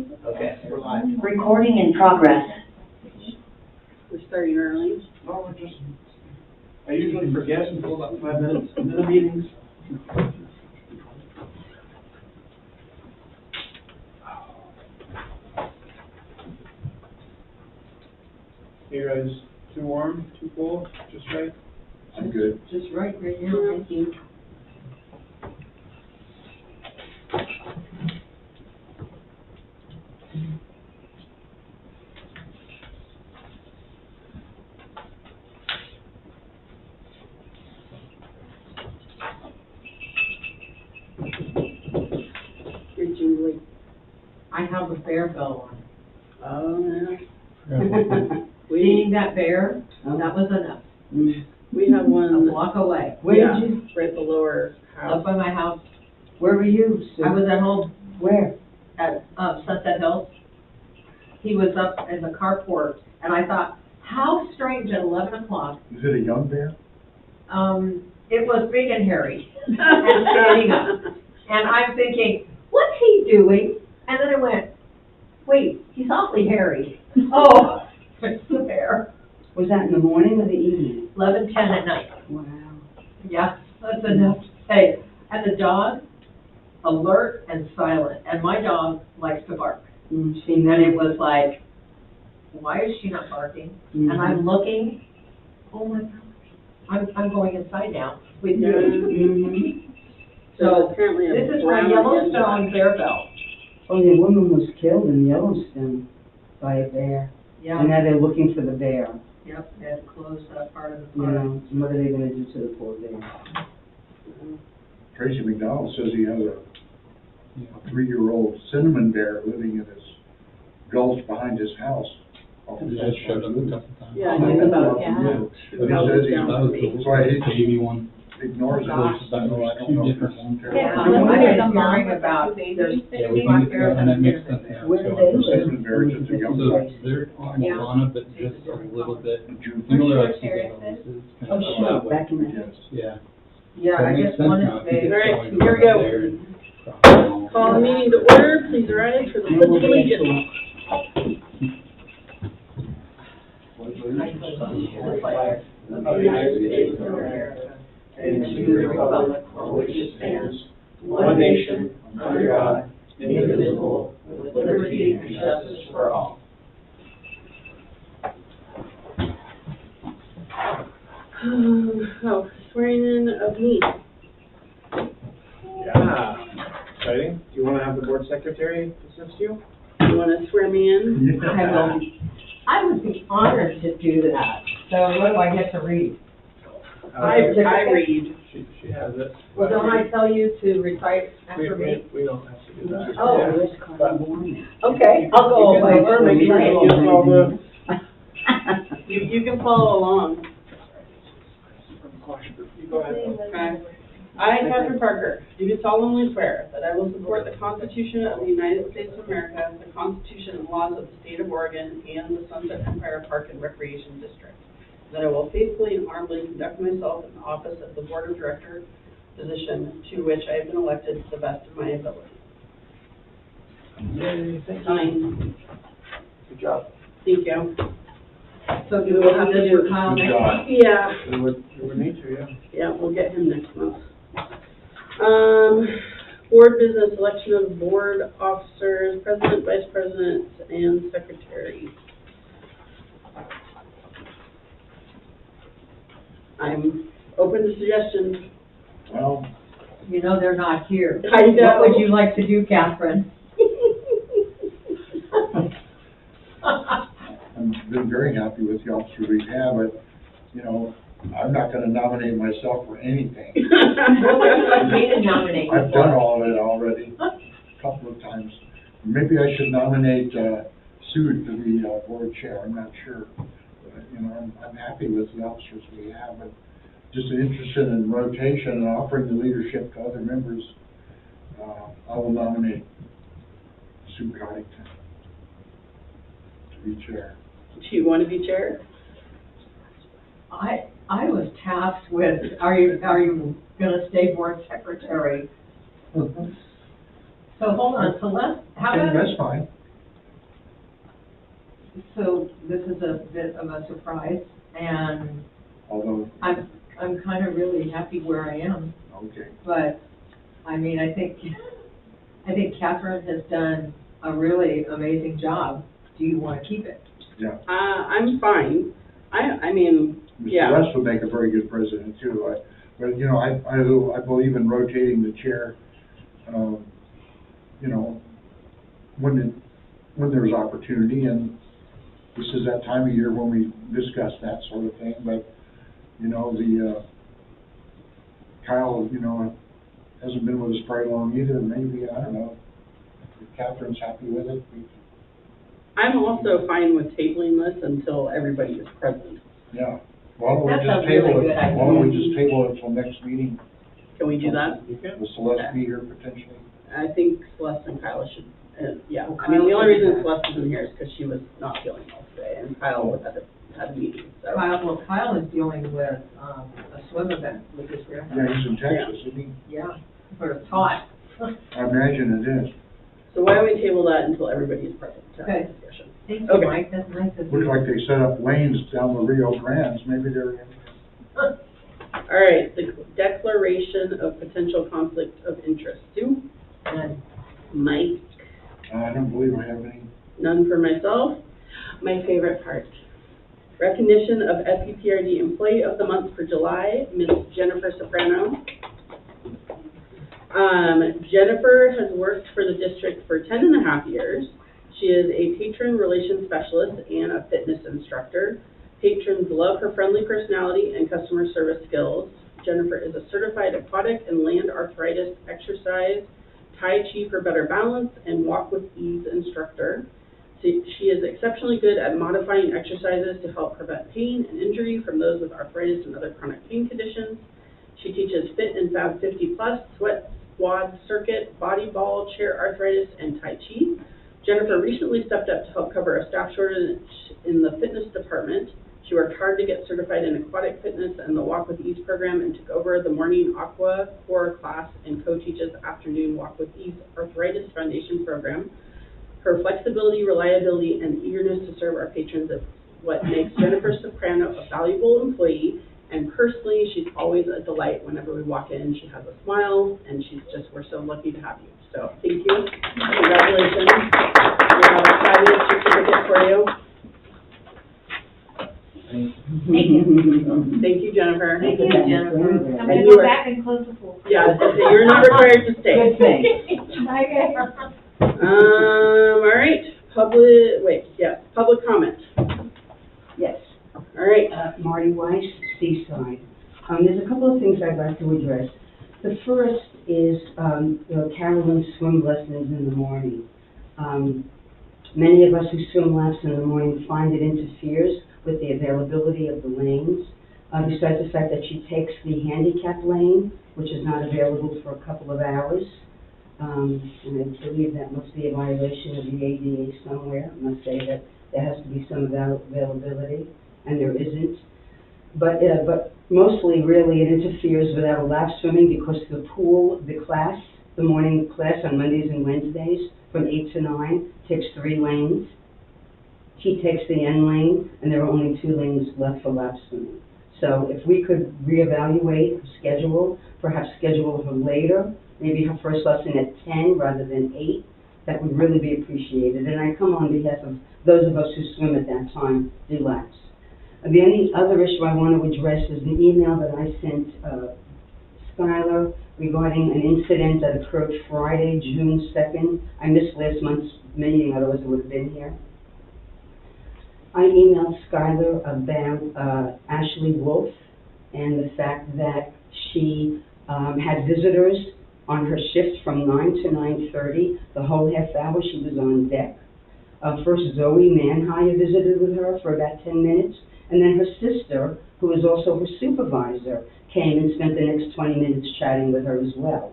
Okay, we're live. Recording in progress. We're starting early. No, I usually forget until about 5 minutes into the meetings. You guys too warm, too cold, just right? I'm good. Just right now, thank you. You're Julie. I have a bear bell on. Oh, Seeing We, that bear, that was enough. we have A one, block away. Where yeah, did you, right below our Up house. by my house. where were you, Sue? I was at home Where? at Sunset Hills. He was up in the carport, and I thought, how strange at 11 o'clock. Is it a young bear? It was big and hairy and standing up. And I'm thinking, what's he doing? And then I went, wait, he's awfully hairy. Oh, it's the bear. Was that in the morning or the evening? 11:10 at night. Wow. Yeah, that's enough to say. And the dog, alert and silent. And my dog likes to bark. And it was like, why is she not barking? Mhm. And I'm looking, oh my gosh, I'm going inside now with Yeah. you. So So apparently this a is brown my Yellowstone again. bear bell. Oh, the woman was killed in Yellowstone by a bear. And Yeah, now they're looking for the bear. yep, they had closed that part of the You park. know, and what are they gonna do to the poor bear? Tracy McDonald says he has a 3-year-old cinnamon bear living in his gulch behind his house. It just showed up a couple times. Yeah, I think about, Yeah. But he says he Down That was the the street. That's why he- baby one. ignores it. Gosh. I don't know Two if different it's ones. terrible. Yeah, I'm I've wondering been hearing about, there's Yeah, we black can, bears and that and makes cinnamon sense bears. now. Where do So- they live? Cinnamon bear is just a young So one. they're on Yeah. Moana, but just a little bit, June you know, they're like Where's two Terrace? gallons. It's Oh, kind of sure, that way. back in the, Yes. Yeah. Yeah, So it I makes guess sense one now. is If you big. get All right, going here we from go. there and crossing Call the meeting to order, please rise for the and pledge we'll of get allegiance. to it. Of the United States of America, and to the republic for which it stands, one nation, under God, indivisible, with liberty and justice for all. Oh, swearing in of me. Yeah, exciting. Do you want to have the board secretary assist you? You want to swear me in? I would be honored to do that. So what do I get to read? I read. She has it. Well, don't I tell you to recite after me? We don't have to do that. Oh. Oh, it's kind of warm. Okay, I'll go You can over, make make sure sure you use all the, You you can follow along. You go ahead. Okay. I, Catherine Parker, do solemnly swear that I will support the Constitution of the United States of America, the Constitution and laws of the State of Oregon, and the Sunset Empire Park and Recreation District. That I will faithfully and honorably conduct myself in the office of the Board of Director position to which I have been elected to the best of my ability. Yay, thank you. Signed. Good job. Thank you. So do we have to do Kyle Good next? job. Yeah. We would need to, yeah. Yeah, we'll get him next month. Board business, election of board officers, president, vice president, and secretary. I'm open to suggestions. Well, You know they're not here. I know. What would you like to do, Catherine? I've been very happy with the officers we have, but, you know, I'm not gonna nominate myself for anything. What would you like me to nominate you I've done for? all that already, a couple of times. Maybe I should nominate, Sue to be, board chair, I'm not sure. But, you know, I'm happy with the officers we have, but just interested in rotation and offering the leadership to other members. I will nominate Sue Coddington to be chair. Do you want to be chair? I was tasked with, are you gonna stay board secretary? So hold on, so how Okay, about, that's fine. So this is a bit of a surprise, and Although, I'm kind of really happy where I am. okay, But, I mean, I think Catherine has done a really amazing job. Do you want to keep it? yeah. I'm fine. I mean, yeah. Mr. West would make a very good president too. But, you know, I believe in rotating the chair, you know, when there's opportunity, and this is that time of year when we discuss that sort of thing, but, you know, Kyle, you know, hasn't been with us very long either, maybe, I don't know, if Catherine's happy with it, I'm also fine with tabling this until everybody is present. yeah. Why don't we That's just a really table it? good idea. Why don't we just table it until next meeting? Can we do that? Will Celeste be here potentially? I think Celeste and Kyle should, yeah. I mean, the only reason Celeste isn't here is because she was not feeling well today, and Kyle had a meeting, so. Kyle is dealing with a swim event with his grandpa. Yeah, he's in Texas, isn't he? Yeah, for a tot. I imagine it is. So why don't we table that until everybody is present to have Okay. a discussion? Thank you, Okay. Mike, that's nice of you. Looks like they set up lanes down the Rio Grandes, maybe they're, All right, the declaration of potential conflict of interest. Sue? None. Mike? I don't believe I have any. None for myself. My favorite part. Recognition of SEPRD Employee of the Month for July, Ms. Jennifer Soprano. Jennifer has worked for the district for 10.5 years. She is a patron relations specialist and a fitness instructor. Patrons love her friendly personality and customer service skills. Jennifer is a certified aquatic and land arthritis exercise, Tai Chi for better balance, and walk with ease instructor. She is exceptionally good at modifying exercises to help prevent pain and injury from those with arthritis and other chronic pain conditions. She teaches Fit and Fab 50 Plus, sweat, squat, circuit, body ball, chair arthritis, and Tai Chi. Jennifer recently stepped up to help cover a staff shortage in the fitness department. She worked hard to get certified in aquatic fitness and the Walk with Ease program, and took over the morning aqua core class and co-teaches afternoon Walk with Ease Arthritis Foundation program. Her flexibility, reliability, and eagerness to serve our patrons is what makes Jennifer Soprano a valuable employee. And personally, she's always a delight whenever we walk in. She has a smile, and we're so lucky to have you. So thank you. Congratulations. We have a fabulous certificate for you. Thank you. Thank you, Jennifer. Thank you, Jennifer. I'm I'm And gonna you go are- back and close the pool. Yeah, you're not required to stay. Good thing. All right, public comment. Yes. All right. Marty Weiss, Seaside. There's a couple of things I'd like to address. The first is, Carolyn's swim lessons in the morning. Many of us who swim laps in the morning find it interferes with the availability of the lanes. Besides the fact that she takes the handicap lane, which is not available for a couple of hours. And I believe that must be a violation of the ADA somewhere. I must say that there has to be some availability, and there isn't. But mostly, really, it interferes with our lap swimming because the pool, the morning class on Mondays and Wednesdays from 8 to 9 takes 3 lanes. She takes the end lane, and there are only 2 lanes left for lap swimming. So if we could reevaluate her schedule, perhaps schedule her later, maybe her first lesson at 10 rather than 8, that would really be appreciated. And I come on behalf of those of us who swim at that time, do laps. The only other issue I want to address is an email that I sent Skylar regarding an incident that occurred Friday, June 2nd. I missed last month's meeting, otherwise I would have been here. I emailed Skylar about Ashley Wolf and the fact that she had visitors on her shift from 9 to 9:30. The whole half hour she was on deck. First, Zoe Manhire visited with her for about 10 minutes, and then her sister, who is also her supervisor, came and spent the next 20 minutes chatting with her as well.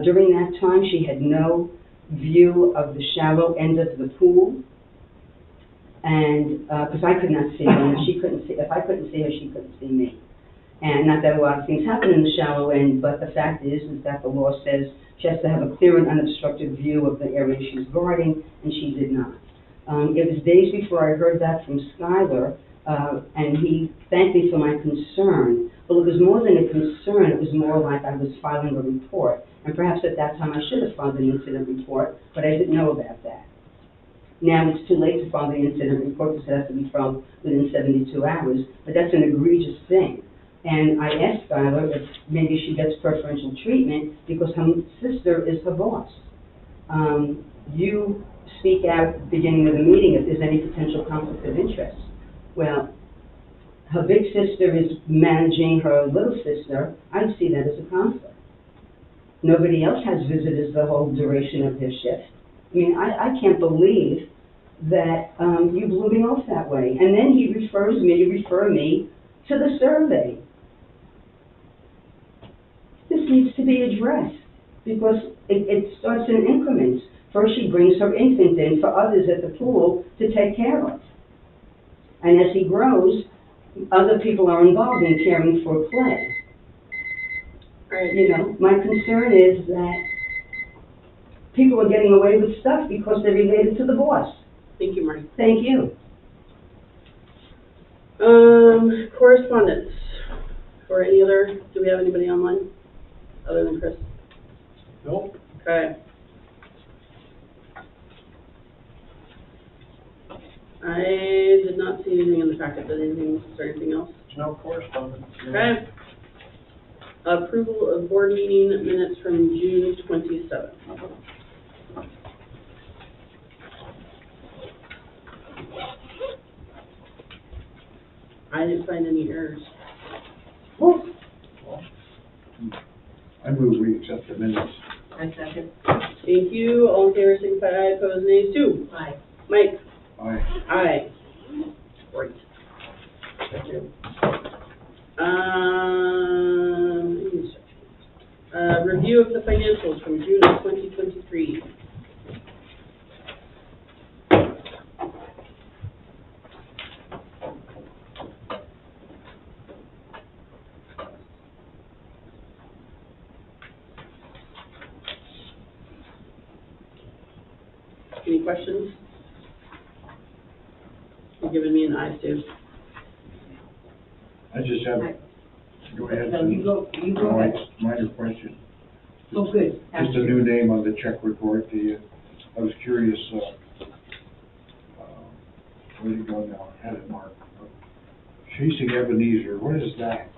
During that time, she had no view of the shallow end of the pool, and because I could not see her, and if I couldn't see her, she couldn't see me. And not that a lot of things happen in the shallow end, but the fact is that the law says she has to have a clear and unobstructed view of the area she's guarding, and she did not. It was days before I heard back from Skylar, and he thanked me for my concern. Well, it was more than a concern, it was more like I was filing a report. And perhaps at that time I should have filed an incident report, but I didn't know about that. Now it's too late to file the incident report because it has to be filed within 72 hours, but that's an egregious thing. And I asked Skylar if maybe she gets preferential treatment because her sister is her boss. You speak out at the beginning of the meeting if there's any potential conflict of interest. Well, her big sister is managing her little sister. I'd see that as a conflict. Nobody else has visitors the whole duration of their shift. I mean, I can't believe that you blew me off that way. And then you refer me to the survey. This needs to be addressed because it starts in increments. First she brings her infant in for others at the pool to take care of. And as he grows, other people are involved in caring for play. Right. You know, my concern is that people are getting away with stuff because they're related to the boss. Thank you, Marty. Thank you. Correspondence. Or any other, do we have anybody online other than Chris? Nope. Okay. I did not see anything in the packet. Did anything, is there anything else? No correspondence. Okay. Approval of board meeting minutes from June 27th. I didn't find any errors. I move we accept the minutes. I second. Thank you. All in favor, signify by aye. Opposed, nays. Sue. Aye. Mike. Aye. Aye. Great. Thank you. Review of the financials from June of 2023. Any questions? You're giving me an eye, Sue. I just have, go ahead. No, you go No, ahead. it's minor question. Oh, good. Just a new name on the check report. I was curious, where did it go now? I had it marked. Chasing Ebenezer, what is that?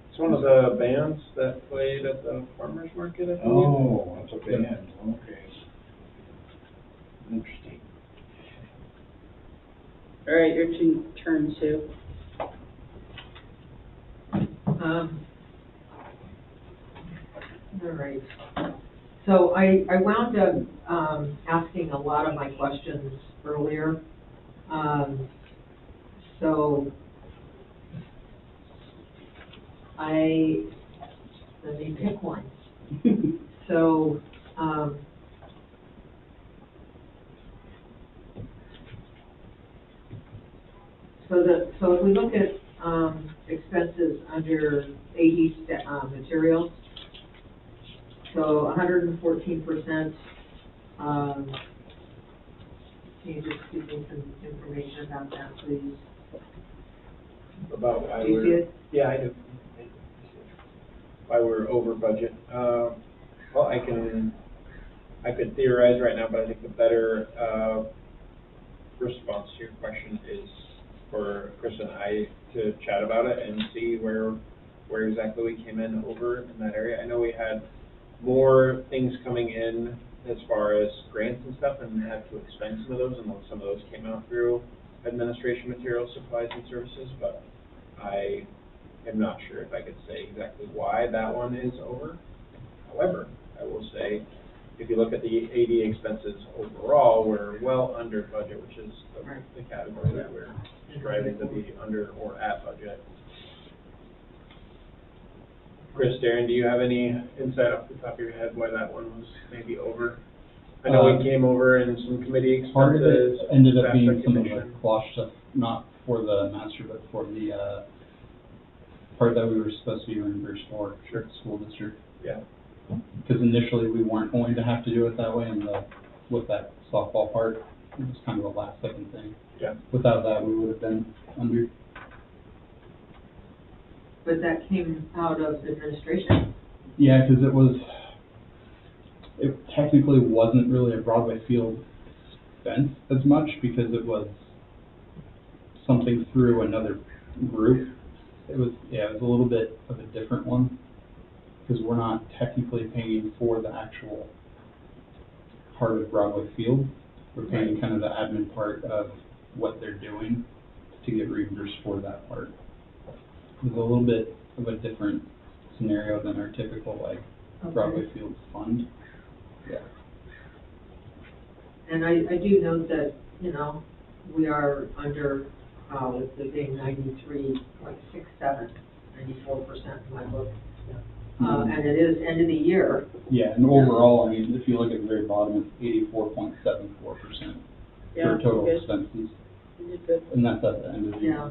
It's one of the bands that played at the farmer's market, I think. Oh, that's a band, okay. Interesting. All right, your turn, Sue. All right. So I wound up asking a lot of my questions earlier. So let me pick one. So, so if we look at expenses under AD materials, so 114%. Can you just give me some information about that, please? About why Do you see we're, it? yeah, I do. Why we're over budget. Well, I could theorize right now, but I think the better response to your question is for Chris and I to chat about it and see where exactly we came in over in that area. I know we had more things coming in as far as grants and stuff, and had to expend some of those, and some of those came out through administration, materials, supplies, and services, but I am not sure if I could say exactly why that one is over. However, I will say, if you look at the AD expenses overall, we're well under budget, which is the category that we're striving to be under or at budget. Chris, Darren, do you have any insight off the top of your head why that one was maybe over? I know we came over in some committee expenses. Part of it ended up staff being some of the recognition. cloche stuff, not for the master, but for the, part that we were supposed to be reimbursed for, the school district. Yeah. Because initially we weren't going to have to do it that way, and with that softball part, It was kind of a last second thing. Yeah. Without that, we would have been under. But that came out of administration? Yeah, because it technically wasn't really a Broadway field expense as much because it was something through another group. It was a little bit of a different one because we're not technically paying for the actual part of Broadway field. We're paying kind of the admin part of what they're doing to get reimbursed for that part. It was a little bit of a different scenario than our typical Broadway field fund. Yeah. And I do note that, we are under, with the being 93.67, 94% in my book. And it is end of the year. Yeah, and overall, I mean, if you look at the very bottom, it's 84.74% for total good. expenses. You did good. And that's at the end of the year. Yeah.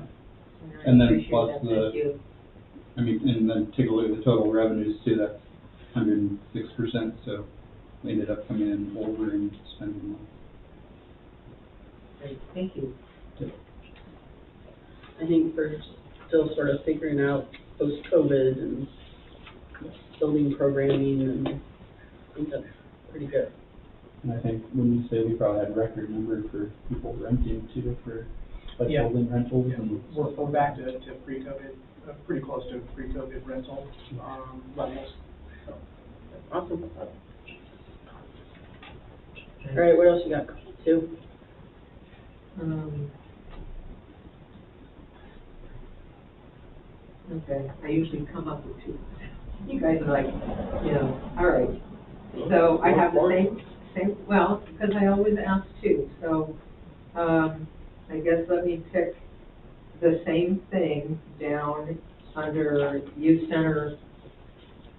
And then I appreciate plus that. Thank you. and then take a look at the total revenues too, that's 106%, so we ended up coming in over and spending more. Great, thank you. I think we're still sort of figuring out post-COVID and building programming, and I think that's pretty good. And I think when you say we probably had a record number for people renting too, for Yeah. building rentals Yeah, and. we're back to pre-COVID, pretty close to pre-COVID rental, levels. So, Awesome. All right, what else you got? Sue? Okay, I usually come up with two. You guys are like, all right. So I have the same, well, because I always ask two, so, I guess let me pick the same thing down under youth center,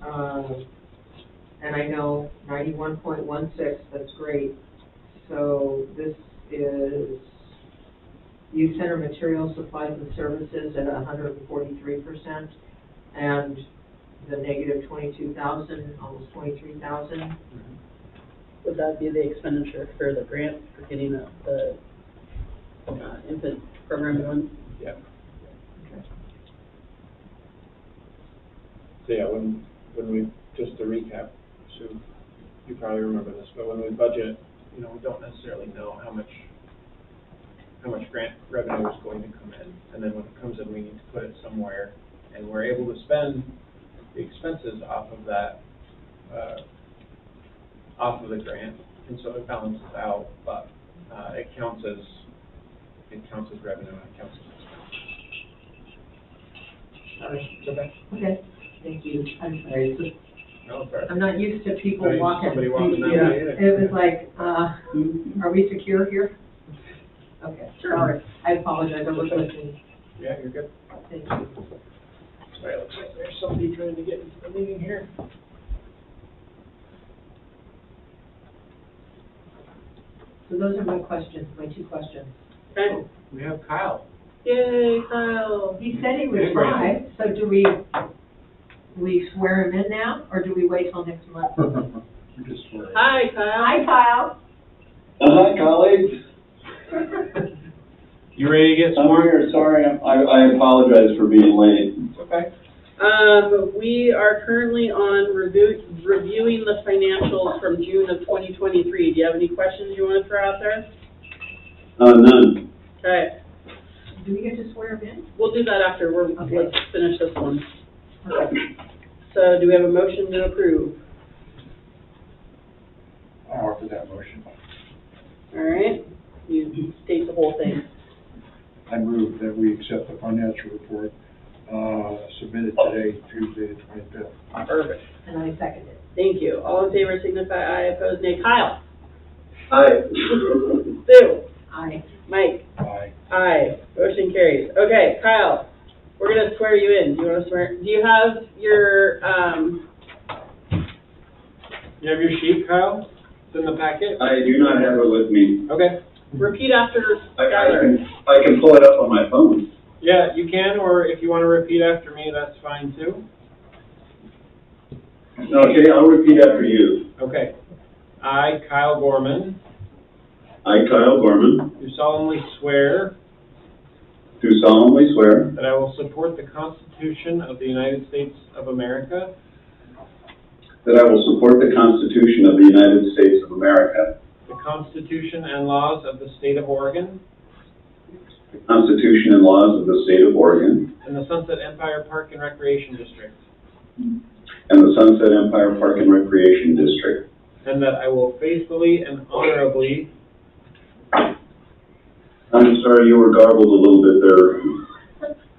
and I know 91.16, that's great. So this is youth center materials, supplies and services at 143%, and the negative 22,000, almost 23,000. Would that be the expenditure for the grant for getting the infant program going? Yeah. So yeah, when we, just to recap, so you probably remember this, but when we budget, we don't necessarily know how much grant revenue is going to come in. And then when it comes in, we need to put it somewhere, and we're able to spend the expenses off of that, off of the grant, and so it balances out, but it counts as revenue and it counts as expense. Okay, thank you. I'm sorry. No, sorry. I'm not used to people Not used to walking. somebody walking that Yeah, way either. it was like, are we secure here? Okay, sorry. I apologize, I was listening. Yeah, you're good. Thank you. Sorry, it looks like there's somebody trying to get into the meeting here. So those are my questions, my two questions. Okay. We have Kyle. Yay, Kyle. He said he Hey, would try, so do we swear him in now, or do we wait till next month? We just swear. Hi, Kyle. Hi, Kyle. Hi, colleagues. You ready to get I'm sworn? here, sorry, I apologize for being late. Okay. We are currently on reviewing the financials from June of 2023. Do you have any questions you want to throw out there? None. Okay, Do we get to swear him in? we'll do that after. Okay. Let's finish this one. Okay. So do we have a motion to approve? I'll offer that motion. All right, you state the whole thing. I move that we accept the financial report, submitted today, Tuesday the 25th. Perfect. And I second it. Thank you. All in favor signify aye, opposed nay. Kyle? Hi. Sue? Aye. Mike? Aye. Aye. Motion carries. Okay, Kyle, we're gonna swear you in. Do you wanna swear? Do you have your, You have your sheet, Kyle? It's in the packet? I do not have it with me. Okay. repeat after I Skylar? can pull it up on my phone. Yeah, you can, or if you want to repeat after me, that's fine too. Okay, I'll repeat after you. Okay. I, Kyle Gorman, I, Kyle Gorman, do solemnly swear do solemnly swear that I will support the Constitution of the United States of America, that I will support the Constitution of the United States of America, the Constitution and laws of the State of Oregon, the Constitution and laws of the State of Oregon, and the Sunset Empire Park and Recreation District, and the Sunset Empire Park and Recreation District, and that I will faithfully and honorably I'm sorry, you were garbled a little bit there.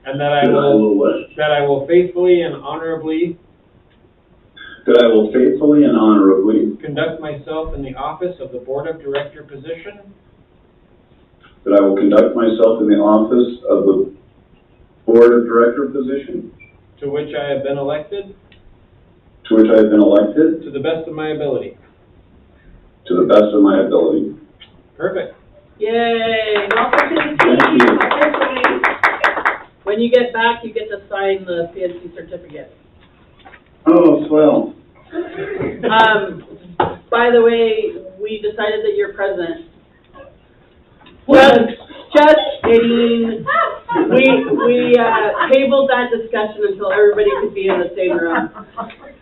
and that I A will little wet. that I will faithfully and honorably That I will faithfully and honorably, conduct myself in the office of the Board of Director position that I will conduct myself in the office of the Board of Director position, to which I have been elected to which I have been elected, to the best of my ability. to the best of my ability. Perfect. Yay, welcome to the Thank team. you. Officially. When you get back, you get to sign the PNC certificate. Oh, swell. By the way, we decided that you're president. Just kidding. We tabled that discussion until everybody could be in the same room.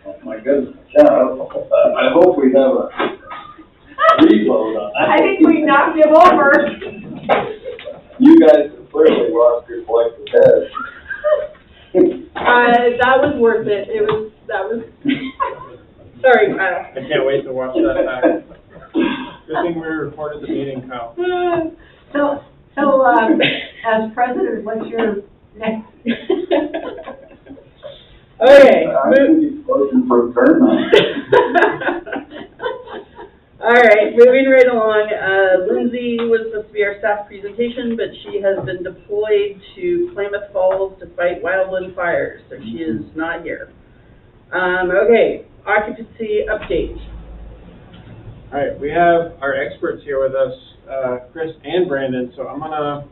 Oh, my goodness. Yeah, I hope we have a reload on that. I think we knocked him over. You guys have clearly lost your collective head. That was worth it. That was, sorry, Kyle. I can't wait to watch that back. Good thing we recorded the meeting, Kyle. So, as president, what's your next? Okay. I think he's looking for a turn now. All right, moving right along. Lindsay was supposed to be our staff presentation, but she has been deployed to Klamath Falls to fight wildland fires, so she is not here. Okay, occupancy update. All right, we have our experts here with us, Chris and Brandon, so I'm gonna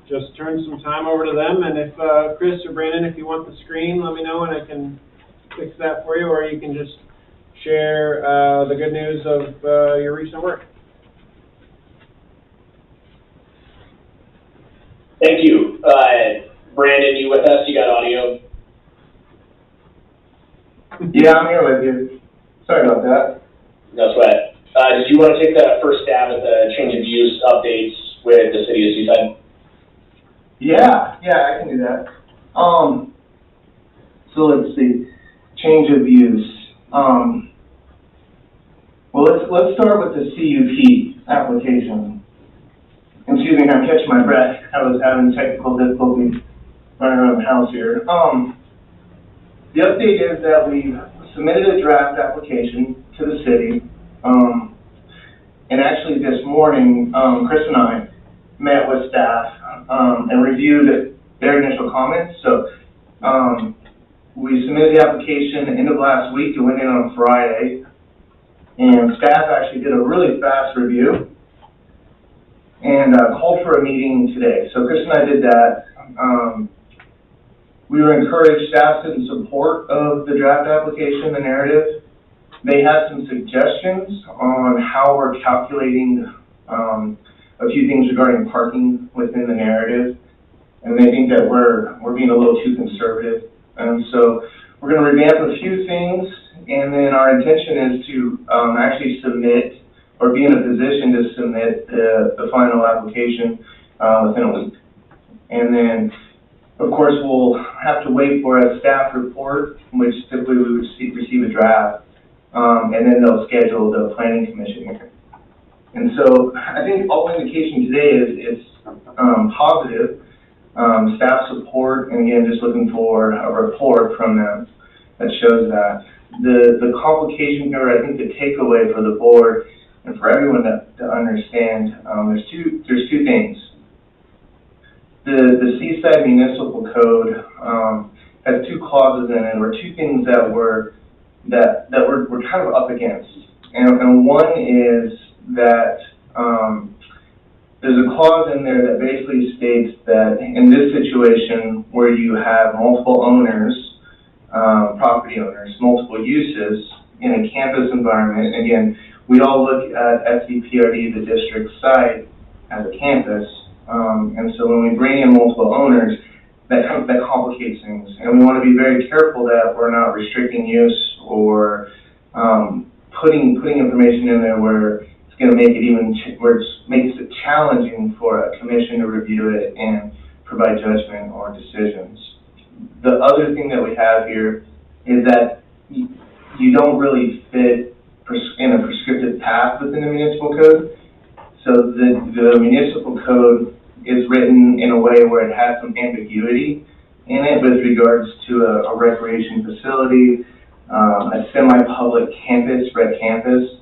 just turn some time over to them, and if, Chris or Brandon, if you want the screen, let me know and I can fix that for you, or you can just share, the good news of, your recent work. Thank you. Brandon, you with us? You got audio? Yeah, I'm here with you. Sorry about that. No sweat. Did you want to take the first stab at the change of use updates with the city of Seaside? Yeah, I can do that. So let's see, change of use. Well, let's start with the CUP application. Excuse me, I'm catching my breath. I was having technical difficulties running around the house here. The update is that we submitted a draft application to the city. And actually this morning, Chris and I met with staff and reviewed their initial comments. So we submitted the application end of last week. It went in on Friday. And staff actually did a really fast review and called for a meeting today. So Chris and I did that. We were encouraged, staff in support of the draft application, the narrative. They had some suggestions on how we're calculating a few things regarding parking within the narrative. And they think that we're being a little too conservative. And so we're going to revamp a few things, and then our intention is to actually submit or be in a position to submit the final application within a week. And then, of course, we'll have to wait for a staff report, which typically we would receive a draft, and then they'll schedule the planning commission hearing. And so I think all indication today is positive. Staff support, and again, just looking for a report from them that shows that. The complication here, I think the takeaway for the board and for everyone to understand, there's two things. The Seaside Municipal Code has two clauses in it, or two things that we're kind of up against. And one is that there's a clause in there that basically states that in this situation where you have multiple owners, property owners, multiple uses in a campus environment, again, we all look at SEPRD, the district site, as a campus. And so when we bring in multiple owners, that complicates things. And we want to be very careful that we're not restricting use or putting information in there where it's going to make it where it makes it challenging for a commission to review it and provide judgment or decisions. The other thing that we have here is that you don't really fit in a prescriptive path within the municipal code. So the municipal code is written in a way where it has some ambiguity in it with regards to a recreation facility, a semi-public campus, red campus.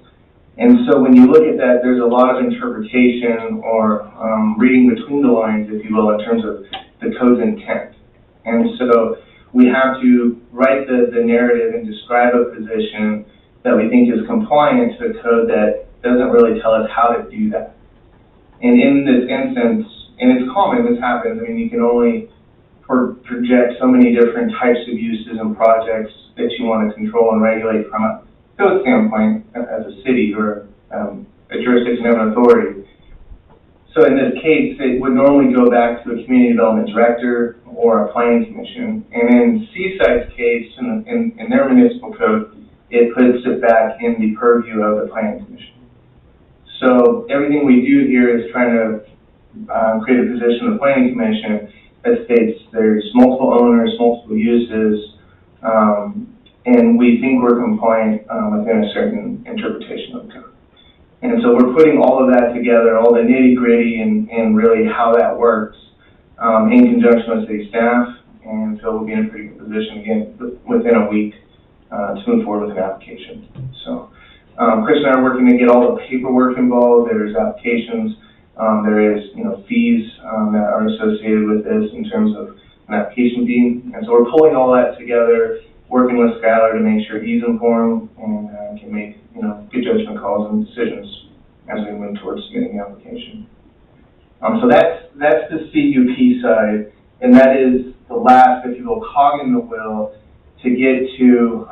And so when you look at that, there's a lot of interpretation or reading between the lines, if you will, in terms of the code's intent. And so we have to write the narrative and describe a position that we think is compliant to the code that doesn't really tell us how to do that. And in this instance, and it's common, this happens, I mean, you can only project so many different types of uses and projects that you want to control and regulate from a code standpoint as a city or a jurisdiction of an authority. So in this case, it would normally go back to a community development director or a planning commission. And in Seaside's case, in their municipal code, it puts it back in the purview of the planning commission. So everything we do here is trying to create a position of the planning commission that states there's multiple owners, multiple uses, and we think we're compliant within a certain interpretation of the code. And so we're putting all of that together, all the nitty-gritty and really how that works in conjunction with city staff, and so we'll be in a pretty good position, again, within a week to move forward with an application. So Chris and I are working to get all the paperwork involved. There's applications, there is fees that are associated with this in terms of an application fee, and so we're pulling all that together, working with Skylar to make sure he's informed and can make good judgment calls and decisions as we move towards submitting the application. So that's the CUP side, and that is the last, if you will, cog in the wheel to get to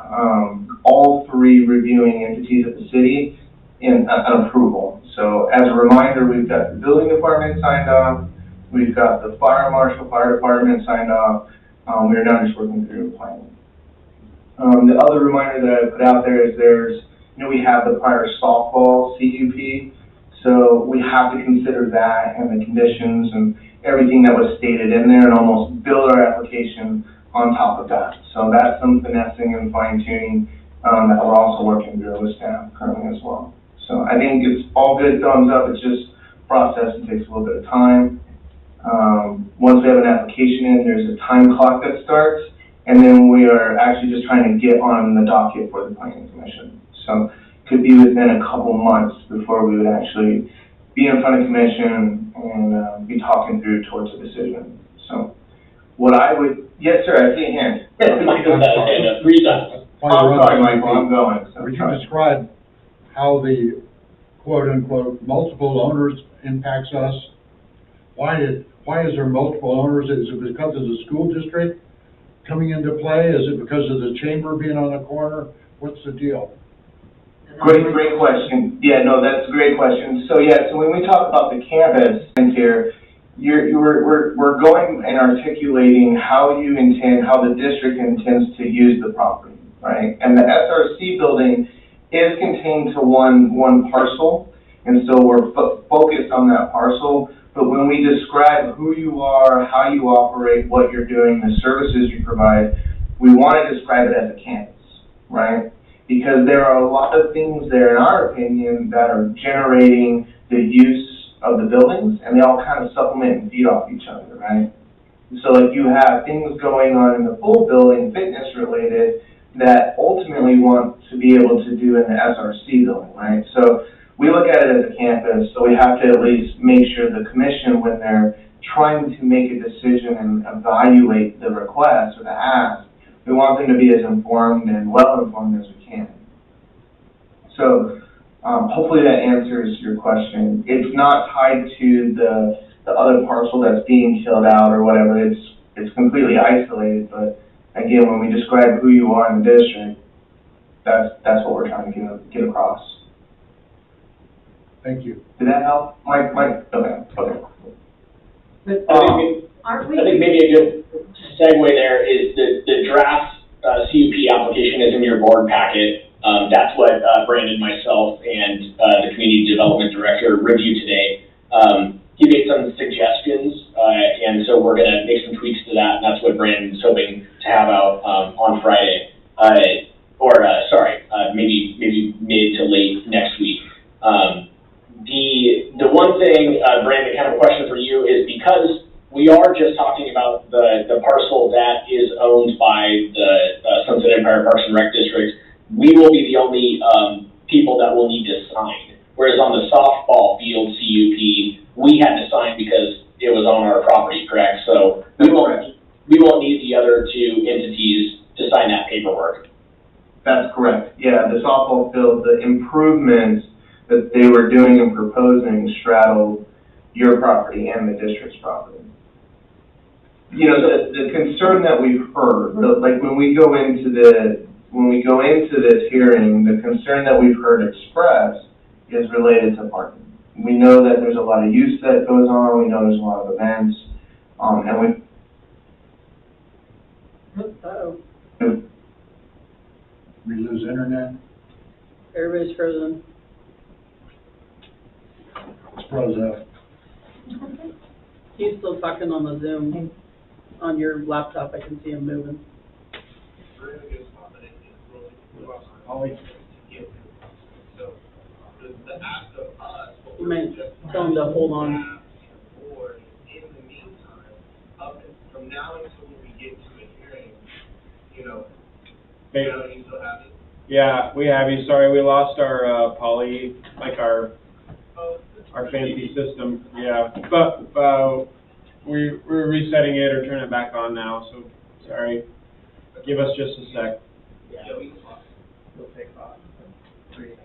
all three reviewing entities of the city in an approval. So as a reminder, we've got the building department signed off, we've got the fire marshal, fire department signed off, we are now just working through the planning. The other reminder that I put out there is we have the prior softball CUP, so we have to consider that and the conditions and everything that was stated in there and almost build our application on top of that. So that's some finessing and fine tuning that we're also working through with staff currently as well. So I think it's all good, thumbs up. It's just process and takes a little bit of time. Once we have an application in, there's a time clock that starts, and then we are actually just trying to get on the docket for the planning commission. So it could be within a couple months before we would actually be in front of commission and be talking through towards a decision. So what I would, yes sir, I see a hand. I'm sorry, Michael, I'm going. So would you describe how the quote-unquote multiple owners impacts us? Why is there multiple owners? Is it because of the school district coming into play? Is it because of the chamber being on the corner? What's the deal? Great question. Yeah, no, that's a great question. So so when we talk about the campus here, we're going and articulating how the district intends to use the property, right? And the SRC building is contained to one parcel, and so we're focused on that parcel. But when we describe who you are, how you operate, what you're doing, the services you provide, we want to describe it as a campus, right? Because there are a lot of things there, in our opinion, that are generating the use of the buildings, and they all kind of supplement and feed off each other, right? So if you have things going on in the full building, fitness related, that ultimately want to be able to do in the SRC building, right? So we look at it as a campus, so we have to at least make sure the commission, when they're trying to make a decision and evaluate the request or the ask, we want them to be as informed and well-informed as we can. So hopefully that answers your question. It's not tied to the other parcel that's being killed out or whatever. It's completely isolated, but again, when we describe who you are in the district, that's what we're trying to get across. Thank you. Did that help? Mike, okay. But aren't I think we, maybe a good segue there is the draft CUP application is in your board packet. That's what Brandon, myself, and the community development director reviewed today. He made some suggestions, and so we're going to make some tweaks to that, and that's what Brandon's hoping to have out on Friday, maybe mid to late next week. The one thing, Brandon, kind of a question for you is because we are just talking about the parcel that is owned by the Sunset Empire Parks and Rec District, we will be the only people that will need to sign. Whereas on the softball field CUP, we had to sign because it was on our property, correct? So we won't need the other two entities to sign that paperwork. That's correct. Yeah, the softball field, the improvements that they were doing and proposing straddled your property and the district's property. You know, the concern that we've heard, like when we go into this hearing, the concern that we've heard expressed is related to parking. We know that there's a lot of use that goes on, we know there's a lot of events, and We lose internet. Everybody's frozen. It's frozen up. He's still talking on the Zoom. On your laptop, I can see him moving. You might tell him to hold on. In the meantime, from now until we get to the hearing, you still have it? Yeah, we have you. Sorry, we lost our poly, like our fancy system. Yeah, but we're resetting it or turning it back on now. So sorry. Give us just a sec. It'll take about 3 minutes.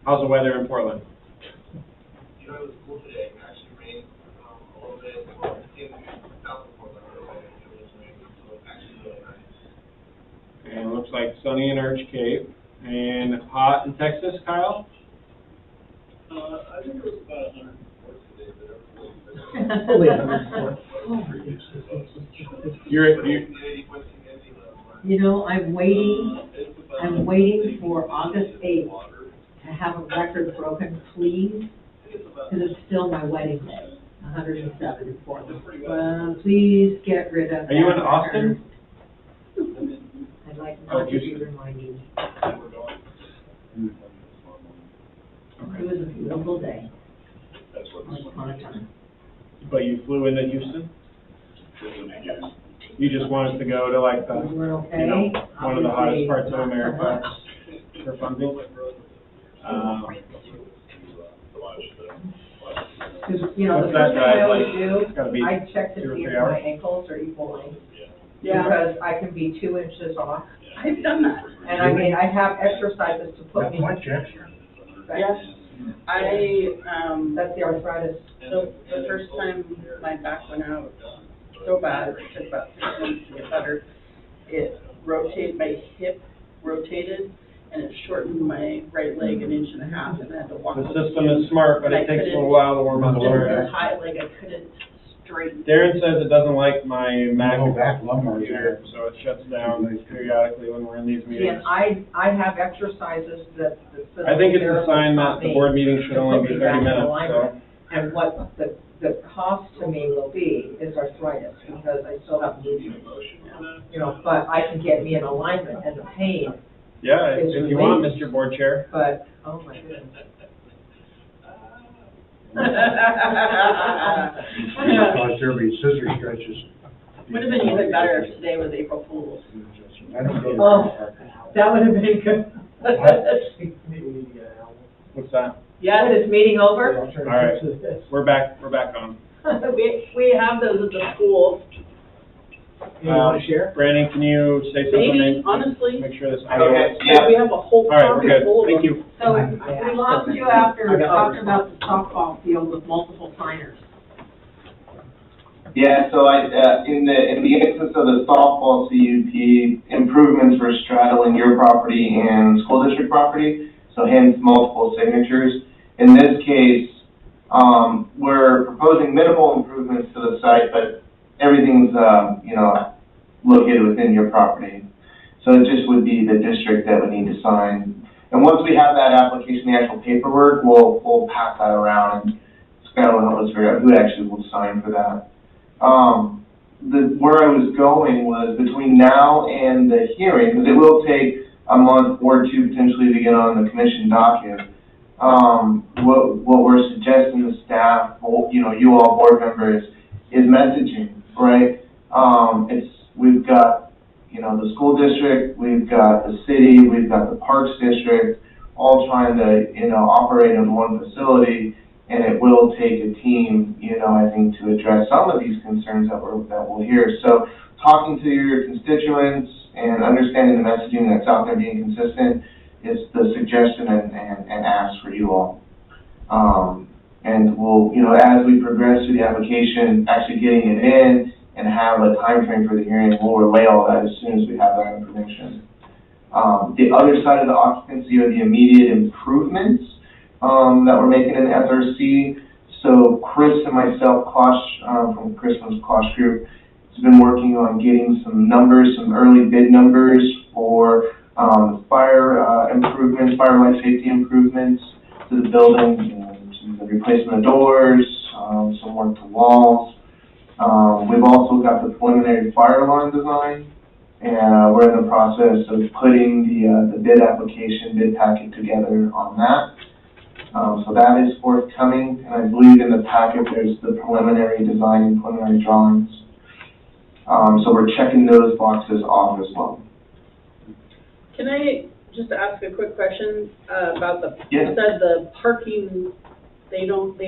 How's the weather in Portland? It was cool today. It actually rained a little bit. Well, in south of Portland, it was raining, so it's actually really nice. And it looks like sunny in Arch Cape. And hot in Texas, Kyle? I think it was about 104 today, but you know, I'm waiting for August 8th to have a record broken, please, because it's still my wedding day, 107 in Portland. Please get rid of that. Are you in Austin? I'd like not to be reminded. It was a beautiful day. Once upon a time. But you flew into Houston? You just wanted to go to like the, one of the hottest parts of America for funsies? Because, the What's first that thing I drive always like? do, It's gotta be I check to 2 or see 3 if hours. my ankles are equal length. Yeah. Because I can be 2 inches off. I've done that. And I mean, I have exercises to put me. What, Jeff? Yes. That's the arthritis. The first time my back went out so bad, it took about 6 months to get better. My hip rotated, and it shortened my right leg 1.5 inches, and I had to walk. The system is smart, but it takes a little while to warm up to Just it. the high leg, I couldn't straighten. Darren says it doesn't like my Mac Back lumbar computer, so it shuts down periodically when we're in these And meetings. I have exercises that the I think it's a physical sign therapist that the board meeting should to only put be me 30 back in minutes, so. alignment. And what the cost to me will be is arthritis, because I still have movement. But I can get me in alignment, and the pain, Yeah, It's if you want, relief. Mr. Board Chair. but, oh my goodness. Because there'll be scissor stretches. Would have been even better if today was April Fool's. I don't go to Oh. chiropractor. That would have been good. What's that? Yeah, is meeting over? All right, we're back on. We have those at the school. Share? Brandon, can you say something? Maybe, honestly, Make sure this. Okay, yeah. we have a whole All right, we're pocket good. full of Thank them. you. So, we lost you after talking about the softball field with multiple signers. Yeah, so in the instance of the softball CUP, improvements were straddling your property and school district property, so hence multiple signatures. In this case, we're proposing minimal improvements to the site, but everything's, located within your property. So it just would be the district that would need to sign. And once we have that application, the actual paperwork, we'll pass that around, and Scott will help us figure out who actually will sign for that. Where I was going was between now and the hearing, because it will take a month or two potentially to get on the commission docket. What we're suggesting to staff, you all board members, is messaging, right? We've got, the school district, we've got the city, we've got the parks district, all trying to, operate in one facility, and it will take a team, I think, to address some of these concerns that we'll hear. So talking to your constituents and understanding the messaging that's out there being consistent is the suggestion and ask for you all. And we'll, as we progress through the application, actually getting it in and have a time frame for the hearing, we'll relay all that as soon as we have that information. The other side of the occupancy are the immediate improvements that we're making in the SRC. So Chris and myself, from Christmas Klosh Group, has been working on getting some numbers, some early bid numbers for fire improvements, fire life safety improvements to the building, the replacement of doors, some work to walls. We've also got the preliminary fire alarm design, and we're in the process of putting the bid application, bid packet together on that. So that is forthcoming, and I believe in the packet there's the preliminary design and preliminary drawings. So we're checking those boxes off as well. Can I just ask a quick question about Yeah. You said the parking, they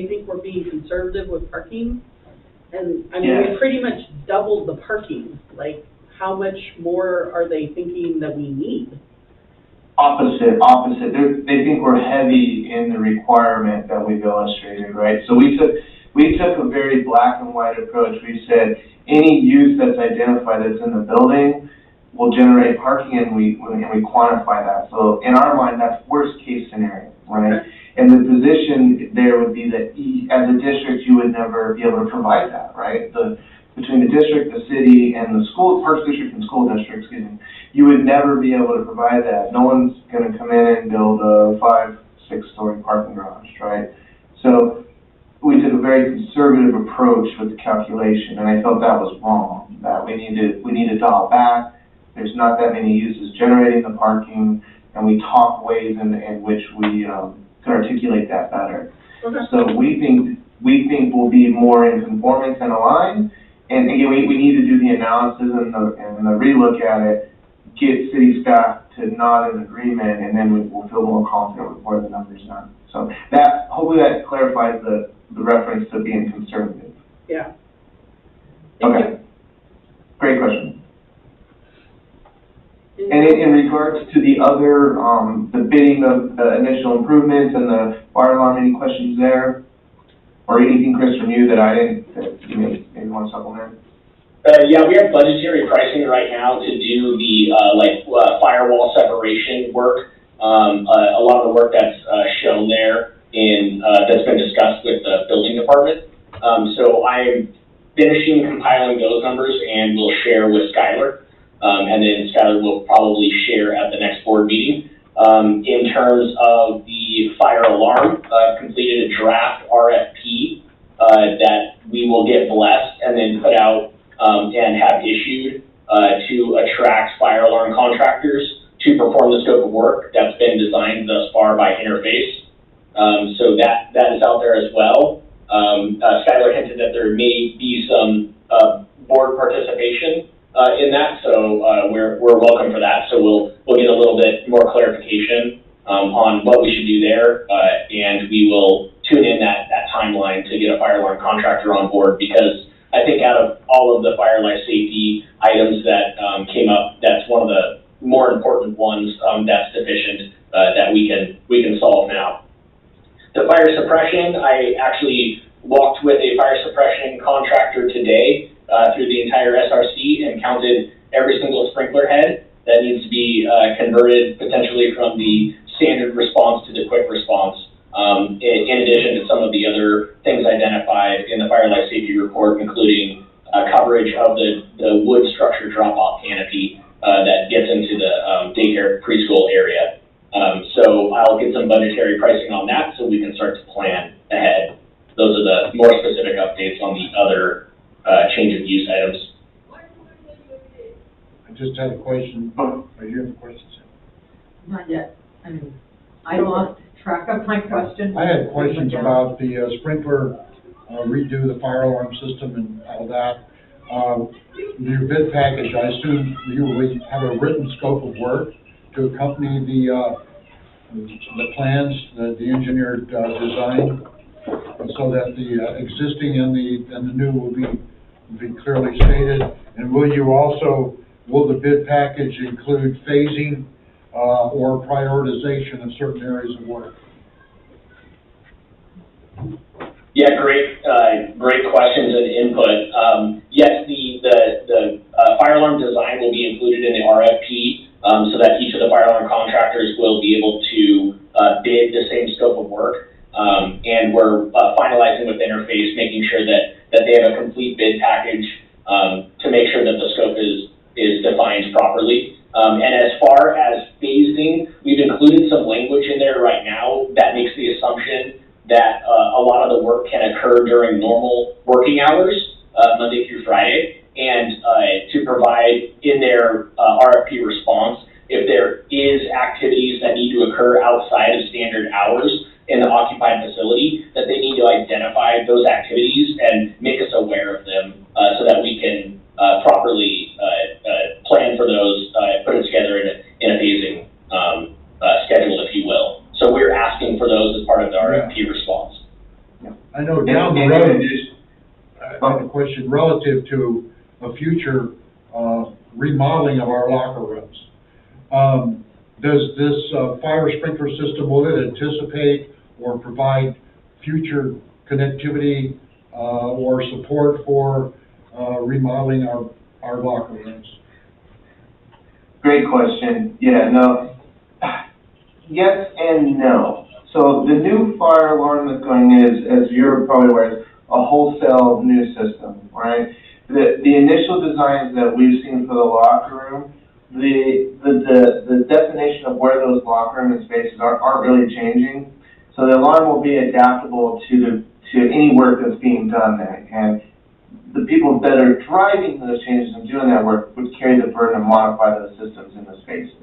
think we're being conservative with parking? And, I mean, Yeah. we pretty much doubled the parking. Like, how much more are they thinking that we need? Opposite. They think we're heavy in the requirement that we've illustrated, right? So we took a very black and white approach. We said any use that's identified that's in the building will generate parking, and we quantify that. So in our mind, that's worst case scenario, right? Okay. And the position there would be that as a district, you would never be able to provide that, right? Between the district, the city, and the parks district and school district, excuse me, you would never be able to provide that. No one's going to come in and build a 5-6-story parking garage, right? So we took a very conservative approach with the calculation, and I felt that was wrong. That we need to dial back. There's not that many uses generating the parking, and we talk ways in which we can articulate that better. Okay. So we think we'll be more in conformance and aligned. And again, we need to do the analysis and the relook at it, get city staff to nod in agreement, and then we'll feel more confident with where the numbers are. So hopefully that clarifies the reference to being conservative. Yeah. Thank Okay. you. Great question. And in regards to the other, the bidding of the initial improvements and the fire alarm, any questions there? Or anything, Chris, from you that I didn't, that you maybe want to supplement? Yeah, we have budgetary pricing right now to do the firewall separation work. A lot of the work that's shown there that's been discussed with the building department. So I'm finishing compiling those numbers, and we'll share with Skylar. And then Skylar will probably share at the next board meeting. In terms of the fire alarm, completed a draft RFP that we will get blessed and then put out and have issued to attract fire alarm contractors to perform the scope of work that's been designed thus far by Interface. So that is out there as well. Skylar hinted that there may be some board participation in that, so we're welcome for that. So we'll get a little bit more clarification on what we should do there, and we will tune in that timeline to get a fire alarm contractor on board, because I think out of all of the fire life safety items that came up, that's one of the more important ones that's deficient that we can solve now. The fire suppression, I actually walked with a fire suppression contractor today through the entire SRC and counted every single sprinkler head that needs to be converted potentially from the standard response to the quick response, in addition to some of the other things identified in the fire life safety report, including coverage of the wood structure drop-off canopy that gets into the daycare preschool area. So I'll get some budgetary pricing on that so we can start to plan ahead. Those are the more specific updates on the other change of use items. I just had a question. Are you have a question, Sam? Not yet. I mean, I lost track of my question. I had questions about the sprinkler, redo the fire alarm system and all that. Your bid package, I assume you will have a written scope of work to accompany the plans, the engineered design, so that the existing and the new will be clearly stated. And will the bid package include phasing or prioritization of certain areas of work? Yeah, great questions and input. Yes, the fire alarm design will be included in the RFP, so that each of the fire alarm contractors will be able to bid the same scope of work. And we're finalizing with Interface, making sure that they have a complete bid package to make sure that the scope is defined properly. And as far as phasing, we've included some language in there right now that makes the assumption that a lot of the work can occur during normal working hours, Monday through Friday, and to provide in their RFP response, if there is activities that need to occur outside of standard hours in the occupied facility, that they need to identify those activities and make us aware of them so that we can properly plan for those, put it together in a phasing schedule, if you will. So we're asking for those as part of the RFP response. I know down the road, I have a question relative to a future remodeling of our locker rooms. Does this fire sprinkler system, will it anticipate or provide future connectivity or support for remodeling our locker rooms? Great question. Yeah, no. Yes and no. So the new fire alarm that's going in, as you're probably aware, is a wholesale new system, right? The initial designs that we've seen for the locker room, the definition of where those locker room spaces aren't really changing. So the alarm will be adaptable to any work that's being done there. And the people that are driving those changes and doing that work would carry the burden to modify those systems in those spaces.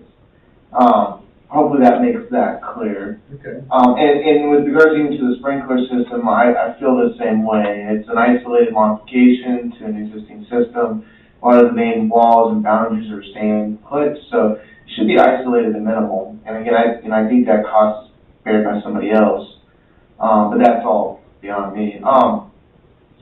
Hopefully that makes that clear. Okay. And with regards even to the sprinkler system, I feel the same way. It's an isolated modification to an existing system. A lot of the main walls and boundaries are staying put, so it should be isolated and minimal. And again, I think that cost is beared by somebody else. But that's all beyond me.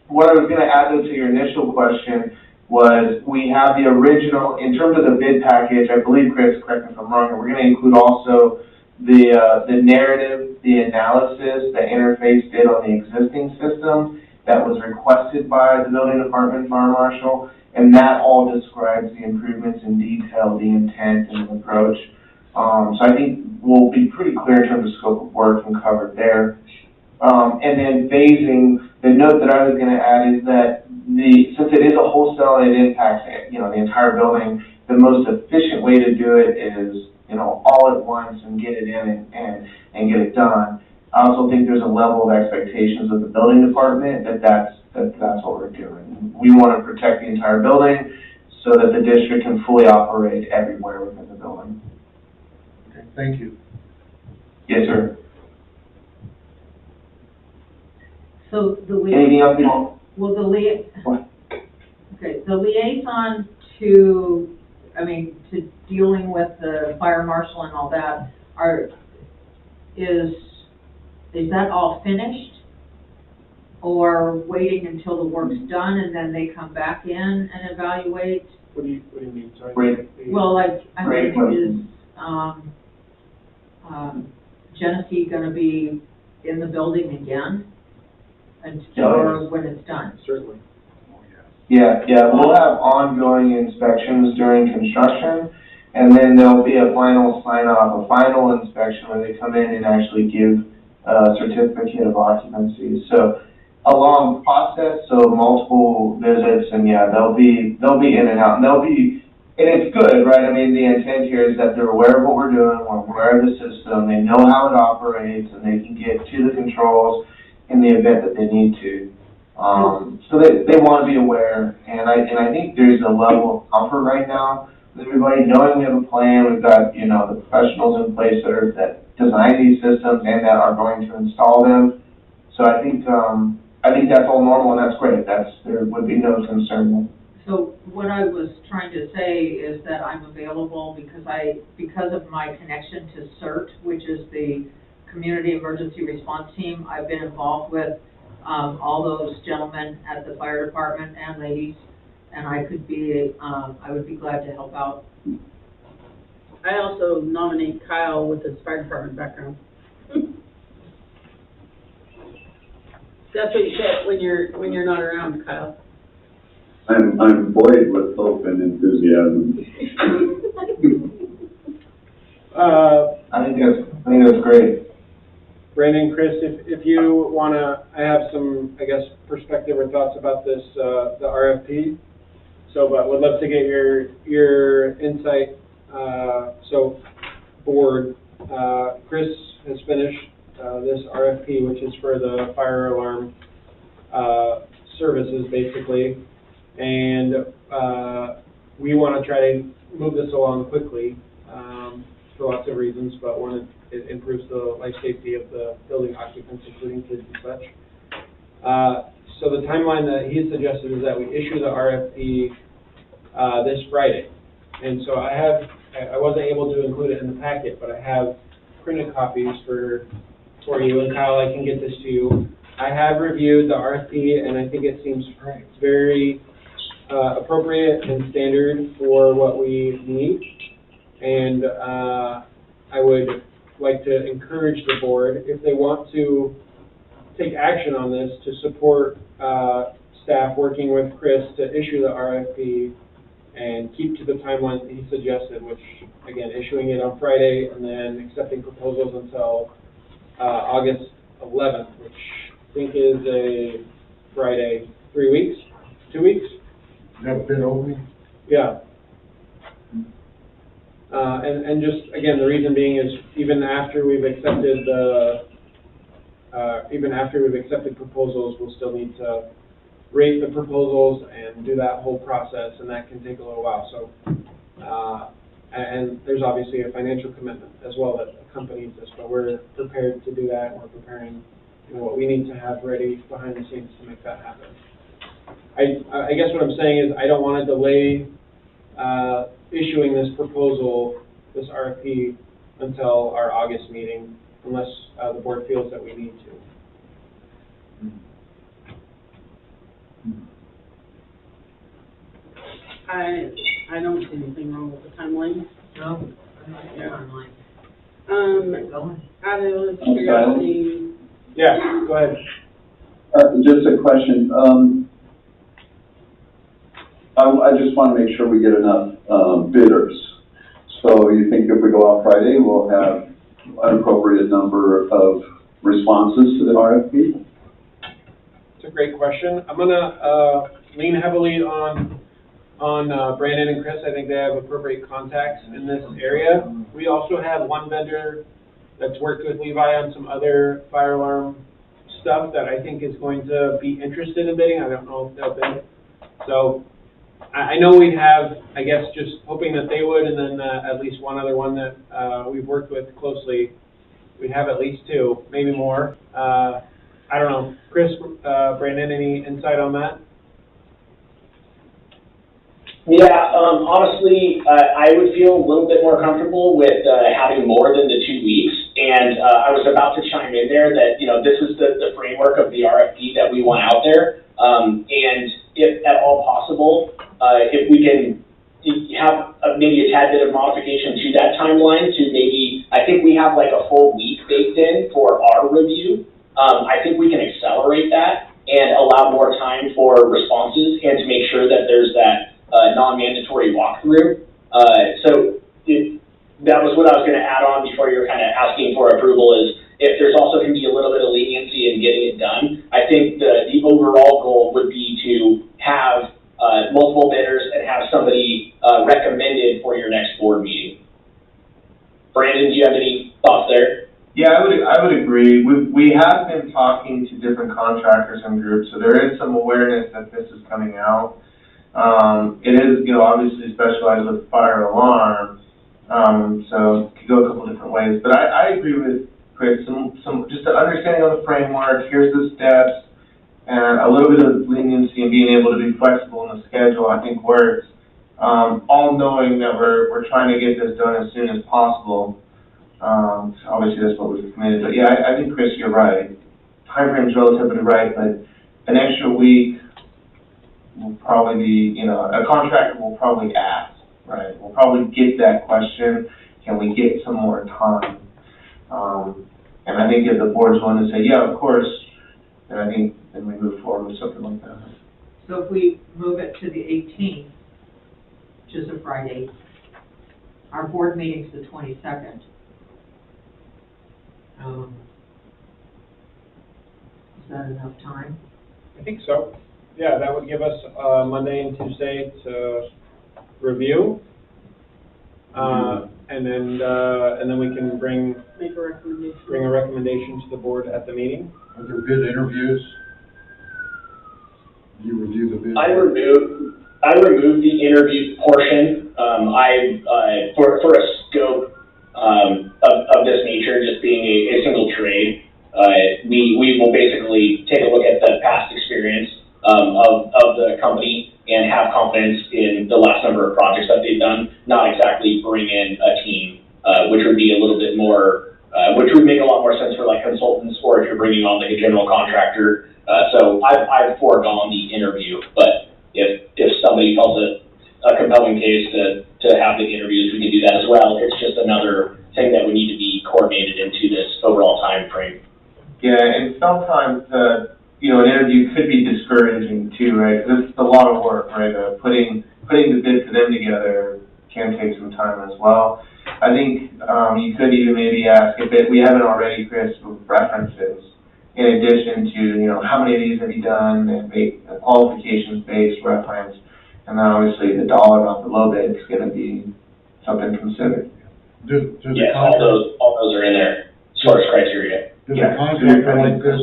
What I was going to add though to your initial question was we have the original, in terms of the bid package, I believe, Chris, correct me if I'm wrong, we're going to include also the narrative, the analysis that Interface did on the existing system that was requested by the building department, fire marshal, and that all describes the improvements in detail, the intent and the approach. So I think we'll be pretty clear in terms of scope of work and covered there. And then phasing, the note that I was going to add is that since it is a wholesale and it impacts, the entire building, the most efficient way to do it is, all at once and get it in and get it done. I also think there's a level of expectations of the building department that's what we're doing. We want to protect the entire building so that the district can fully operate everywhere within the building. Okay, thank you. Yes, sir. So Anything else you want? Will the liaison to dealing with the fire marshal and all that, is that all finished? Or waiting until the work's done and then they come back in and evaluate? What do you mean, sorry? Great. Well, Great question. is Genesee gonna be in the building again? or when it's done. Certainly. Yeah, we'll have ongoing inspections during construction, and then there'll be a final sign-off, a final inspection where they come in and actually give a certificate of occupancy. So a long process, so multiple visits, and yeah, they'll be in and out, and it's good, right? I mean, the intent here is that they're aware of what we're doing, we're aware of the system, they know how it operates, and they can get to the controls in the event that they need to. So they want to be aware, and I think there's a level of comfort right now with everybody knowing we have a plan. We've got, the professionals in place that design these systems and that are going to install them. So I think that's all normal, and that's great. There would be no concern. So what I was trying to say is that I'm available because of my connection to CERT, which is the Community Emergency Response Team. I've been involved with all those gentlemen at the fire department and ladies, and I would be glad to help out. I also nominate Kyle with his fire department background. That's what you get when you're not around, Kyle. I'm buoyed with hope and enthusiasm. I think that's great. Brandon, Chris, if you wanna, I have some, I guess, perspective or thoughts about this, the RFP. So, but would love to get your insight. So, board, Chris has finished this RFP, which is for the fire alarm services, basically, and we want to try to move this along quickly for lots of reasons, but one, it improves the life safety of the building occupants, including kids and such. So the timeline that he suggested is that we issue the RFP this Friday. And so I wasn't able to include it in the packet, but I have printed copies for you, and Kyle, I can get this to you. I have reviewed the RFP, and I think it seems very appropriate and standard for what we need. And I would like to encourage the board, if they want to take action on this, to support staff working with Chris to issue the RFP and keep to the timeline that he suggested, which, again, issuing it on Friday and then accepting proposals until August 11th, which I think is a Friday. 3 weeks? 2 weeks? That bid opening? Yeah. And just, again, the reason being is even after we've accepted proposals, we'll still need to rate the proposals and do that whole process, and that can take a little while. So, and there's obviously a financial commitment as well that accompanies this, but we're prepared to do that, and we're preparing, what we need to have ready behind the scenes to make that happen. I guess what I'm saying is I don't want to delay issuing this proposal, this RFP, until our August meeting, unless the board feels that we need to. I don't see anything wrong with the timeline. No, I like the timeline. Out of curiosity. Yeah, go ahead. Just a question. I just want to make sure we get enough bidders. So you think if we go out Friday, we'll have an appropriate number of responses to the RFP? It's a great question. I'm gonna lean heavily on Brandon and Chris. I think they have appropriate contacts in this area. We also have one vendor that's worked with Levi on some other fire alarm stuff that I think is going to be interested in bidding. I don't know if they'll bid. So I know we'd have, I guess, just hoping that they would, and then at least one other one that we've worked with closely. We'd have at least two, maybe more. I don't know. Chris, Brandon, any insight on that? Yeah, honestly, I would feel a little bit more comfortable with having more than the 2 weeks. And I was about to chime in there that, this is the framework of the RFP that we want out there. And if at all possible, if we can have maybe a tad bit of modification to that timeline to maybe, I think we have like a full week baked in for our review. I think we can accelerate that and allow more time for responses and to make sure that there's that non-mandatory walkthrough. That was what I was going to add on before you were kind of asking for approval, is if there's also going to be a little bit of leniency in getting it done. I think the overall goal would be to have multiple bidders and have somebody recommended for your next board meeting. Brandon, do you have any thoughts there? Yeah, I would agree. We have been talking to different contractors and groups, so there is some awareness that this is coming out. It is, obviously specialized with fire alarm, so it could go a couple different ways. But I agree with Chris, some just an understanding of the framework, here's the steps, and a little bit of leniency and being able to be flexible in the schedule, I think works. All knowing that we're trying to get this done as soon as possible. Obviously that's what we've committed, but yeah, I think Chris, you're right. Timeframe's relatively right, but an extra week will probably be, a contractor will probably ask, right? We'll probably get that question, can we get some more time? And I think if the board's willing to say, yeah, of course, then I think then we move forward with something like that. So if we move it to the 18th, which is a Friday, our board meeting's the 22nd. Is that enough time? I think so. Yeah, that would give us Monday and Tuesday to review. And then we can bring a recommendation to the board at the meeting. Are there bid interviews? Do you review the bid? I removed the interview portion. For a scope of this nature, just being a single trade, we will basically take a look at the past experience of the company and have confidence in the last number of projects that they've done, not exactly bring in a team, which would be a little bit more, which would make a lot more sense for like consultants, or if you're bringing on like a general contractor. So I've foregone the interview, but if somebody felt a compelling case to have the interviews, we can do that as well. It's just another thing that would need to be coordinated into this overall time frame. Yeah, and sometimes, an interview could be discouraging too, right? Because it's a lot of work, right? Putting the bid for them together can take some time as well. I think you could even maybe ask if we haven't already, Chris, references in addition to, how many of these have you done, and a qualifications-based reference, and then obviously the dollar amount below that is going to be something considered. Yes, all those are in there as far as criteria. Does a contractor like this,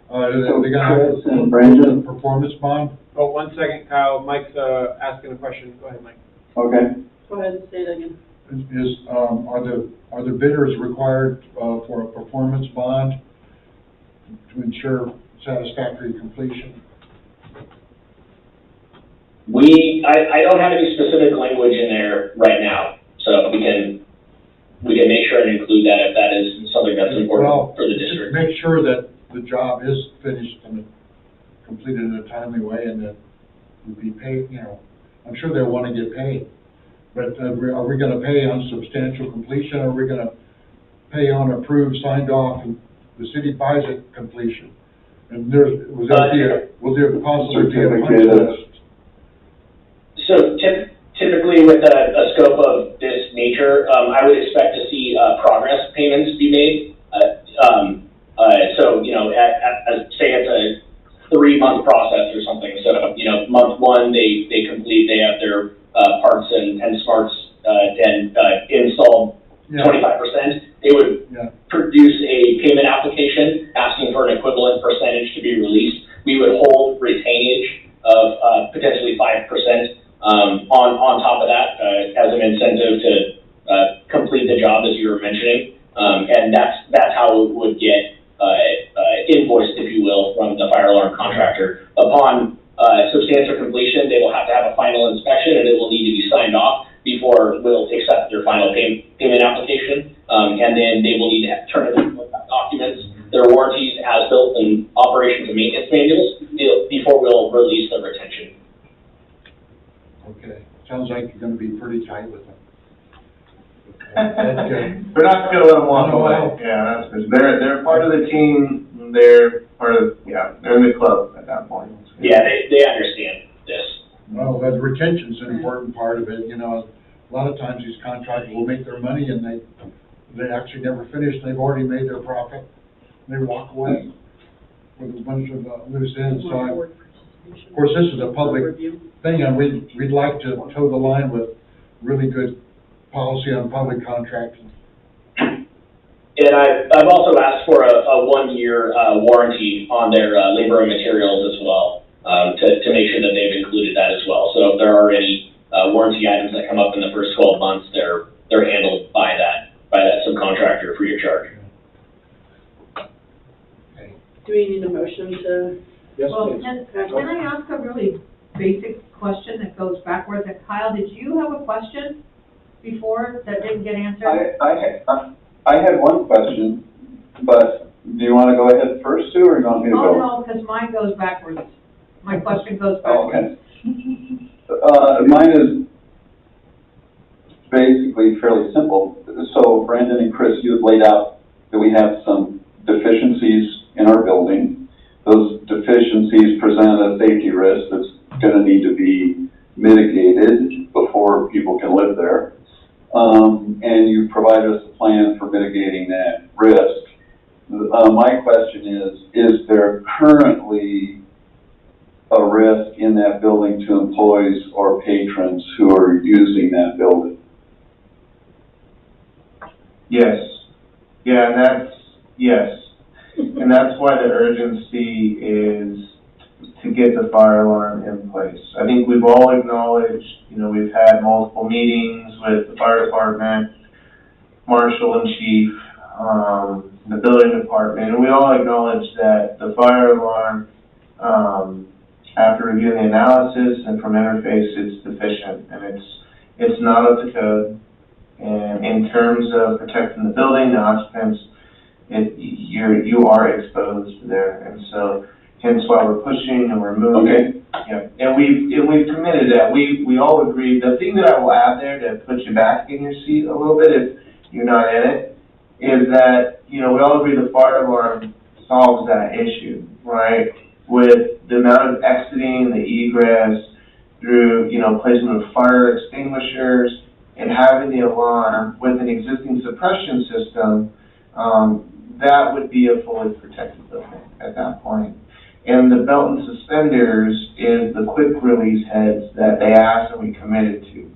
are they going to have a performance bond? Oh, 1 second, Kyle. Mike's asking a question. Go ahead, Mike. Okay. Go ahead and say it again. Are the bidders required for a performance bond to ensure satisfactory completion? I don't have any specific language in there right now, so we can make sure and include that if that is something that's important for the district. Make sure that the job is finished and completed in a timely way, and that will be paid. I'm sure they'll want to get paid, but are we going to pay on substantial completion, or are we going to pay on approved, signed off, and the city buys it completion? And will there possibly be a punch list? So typically with a scope of this nature, I would expect to see progress payments be made. So, say it's a 3-month process or something. So, month 1, they complete, they have their parts and smarts and installed 25%. They would produce a payment application asking for an equivalent percentage to be released. We would hold retainage of potentially 5%. On top of that, as an incentive to complete the job, as you were mentioning, and that's how it would get invoiced, if you will, from the fire alarm contractor. Upon substantial completion, they will have to have a final inspection, and it will need to be signed off before we'll accept their final payment application, and then they will need to turn in their documents, their warranties, as-built, and operations and maintenance manuals before we'll release the retention. Okay, sounds like you're going to be pretty tight with them. That's good. We're not going to let them walk away. Yeah, that's good. They're part of the team. They're part of, they're in the club at that Yeah, they understand this. Well, the retention's an important part of it, you know. A lot of times these contractors will make their money and they actually never finish, they've already made their profit, they walk away with a bunch of loose ends, so of course, this is a public thing, and we'd like to toe the line with really good policy on public contracting. And I've also asked for a 1-year warranty on their labor and materials as well, to make sure that they've included that as well. So if there are any warranty items that come up in the first 12 months, they're handled by that subcontractor free of charge. Okay. Do we need a motion to? Yes, Well, please. can I ask a really basic question that goes backwards? And Kyle, did you have a question before that didn't get answered? I had one question, but do you want to go ahead first, Sue, or do you want me to go? Oh, no, because mine goes backwards. My question goes backwards. Okay. Mine is basically fairly simple. So Brandon and Chris, you have laid out that we have some deficiencies in our building. Those deficiencies present a safety risk that's going to need to be mitigated before people can live there. And you provided us a plan for mitigating that risk. My question is there currently a risk in that building to employees or patrons who are using that building? Yes. Yeah, yes. And that's why the urgency is to get the fire alarm in place. I think we've all acknowledged, we've had multiple meetings with the fire department, marshal and chief, the building department, and we all acknowledge that the fire alarm, after reviewing the analysis and from interface, it's deficient, and it's not up to code. And in terms of protecting the building, the occupants, you are exposed there, and so hence why we're pushing and we're moving. Okay. Yeah, and we've committed that. We all agree. The thing that I will add there to put you back in your seat a little bit, if you're not in it, is that we all agree the fire alarm solves that issue, right? With the amount of exiting, the egress through placement of fire extinguishers and having the alarm with an existing suppression system. That would be a fully protected building at that point. And the belt and suspenders is the quick release heads that they asked and we committed to.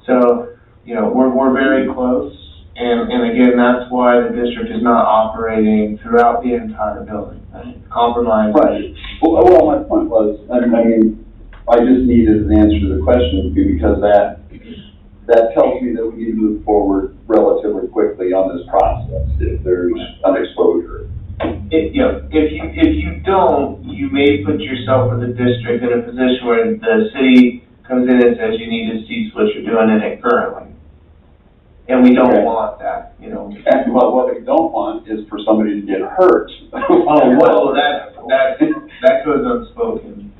So, we're very close. And again, that's why the district is not operating throughout the entire building. Compromise. Right. Well, my point was, I just needed an answer to the question because that tells me that we need to move forward relatively quickly on this process if there's an exposure. If you don't, you may put yourself or the district in a position where the city comes in and says you need to cease what you're doing in it currently. And we don't want that, And what we don't want is for somebody to get hurt. Well, that goes unspoken.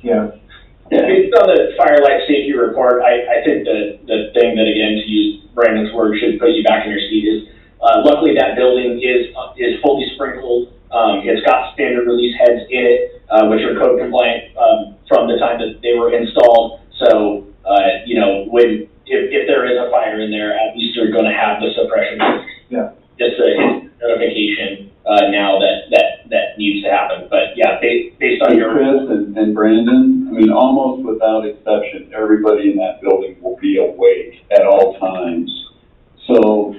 Yeah. Based on the fire life safety report, I think the thing that, again, to use Brandon's word, should put you back in your seat is, luckily that building is fully sprinkled. It's got standard release heads in it, which are code compliant from the time that they were installed. So, if there is a fire in there, at least you're going to have the suppression. Yeah. Just a notification now that needs to happen. But yeah, based on your Chris and Brandon, almost without exception, everybody in that building will be awake at all times. So,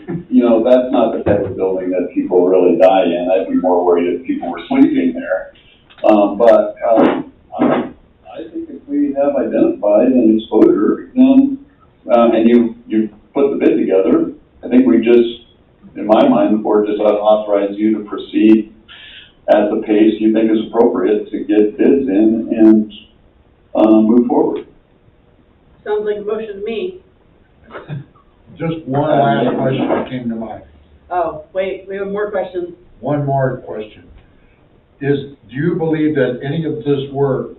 that's not the type of building that people really die in. I'd be more worried if people were sleeping there. But I think if we have identified an exposure, then, and you put the bid together, I think we just, in my mind, the board just authorize you to proceed at the pace you think is appropriate to get bids in and move forward. Sounds like a motion to me. Just one last question that came to mind. Oh, wait, we have more questions. One more question. Do you believe that any of this work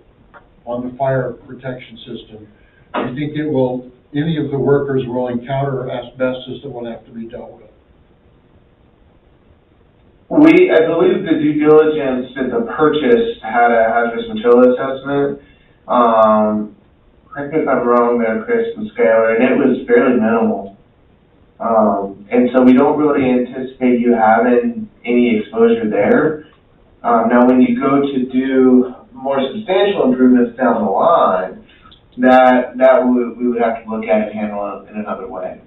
on the fire protection system, do you think any of the workers will encounter asbestos that will have to be dealt with? I believe the due diligence that the purchase had a hazardous material assessment. Correct me if I'm wrong there, Chris and Skylar, and it was fairly minimal. And so we don't really anticipate you having any exposure there. Now, when you go to do more substantial improvements down the line, we would have to look at and handle it in another way.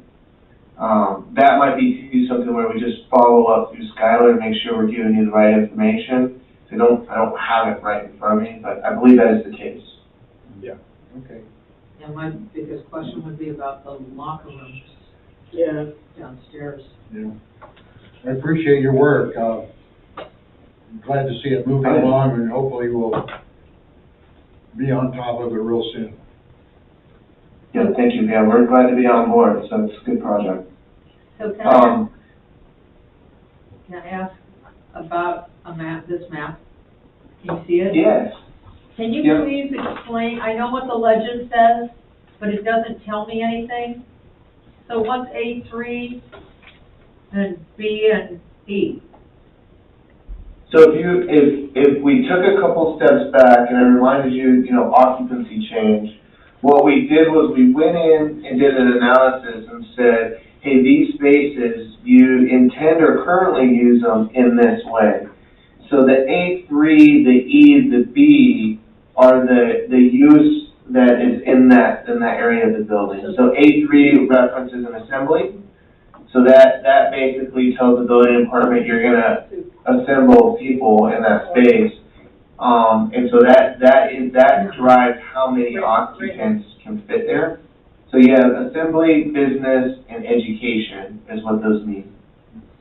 That might be something where we just follow up through Skylar and make sure we're giving you the right information. I don't have it right in front of me, but I believe that is the case. Yeah. Okay. And my biggest question would be about the locker rooms Yeah. downstairs. Yeah. I appreciate your work. I'm glad to see it moving along, and hopefully we'll be on top of it real soon. Yeah, thank you. Yeah, we're glad to be on board, so it's a good project. So can I ask about this map? Can you see it? Yes. Can you Yeah. please explain, I know what the legend says, but it doesn't tell me anything. So what's A3 and B and E? So if we took a couple steps back and I reminded you, occupancy change, what we did was we went in and did an analysis and said, hey, these spaces, you intend or currently use them in this way. So the A3, the E, the B are the use that is in that area of the building. So A3 references an assembly. So that basically tells the building department you're gonna assemble people in that space. And so that drives how many occupants can fit there. So yeah, assembly, business, and education is what those mean.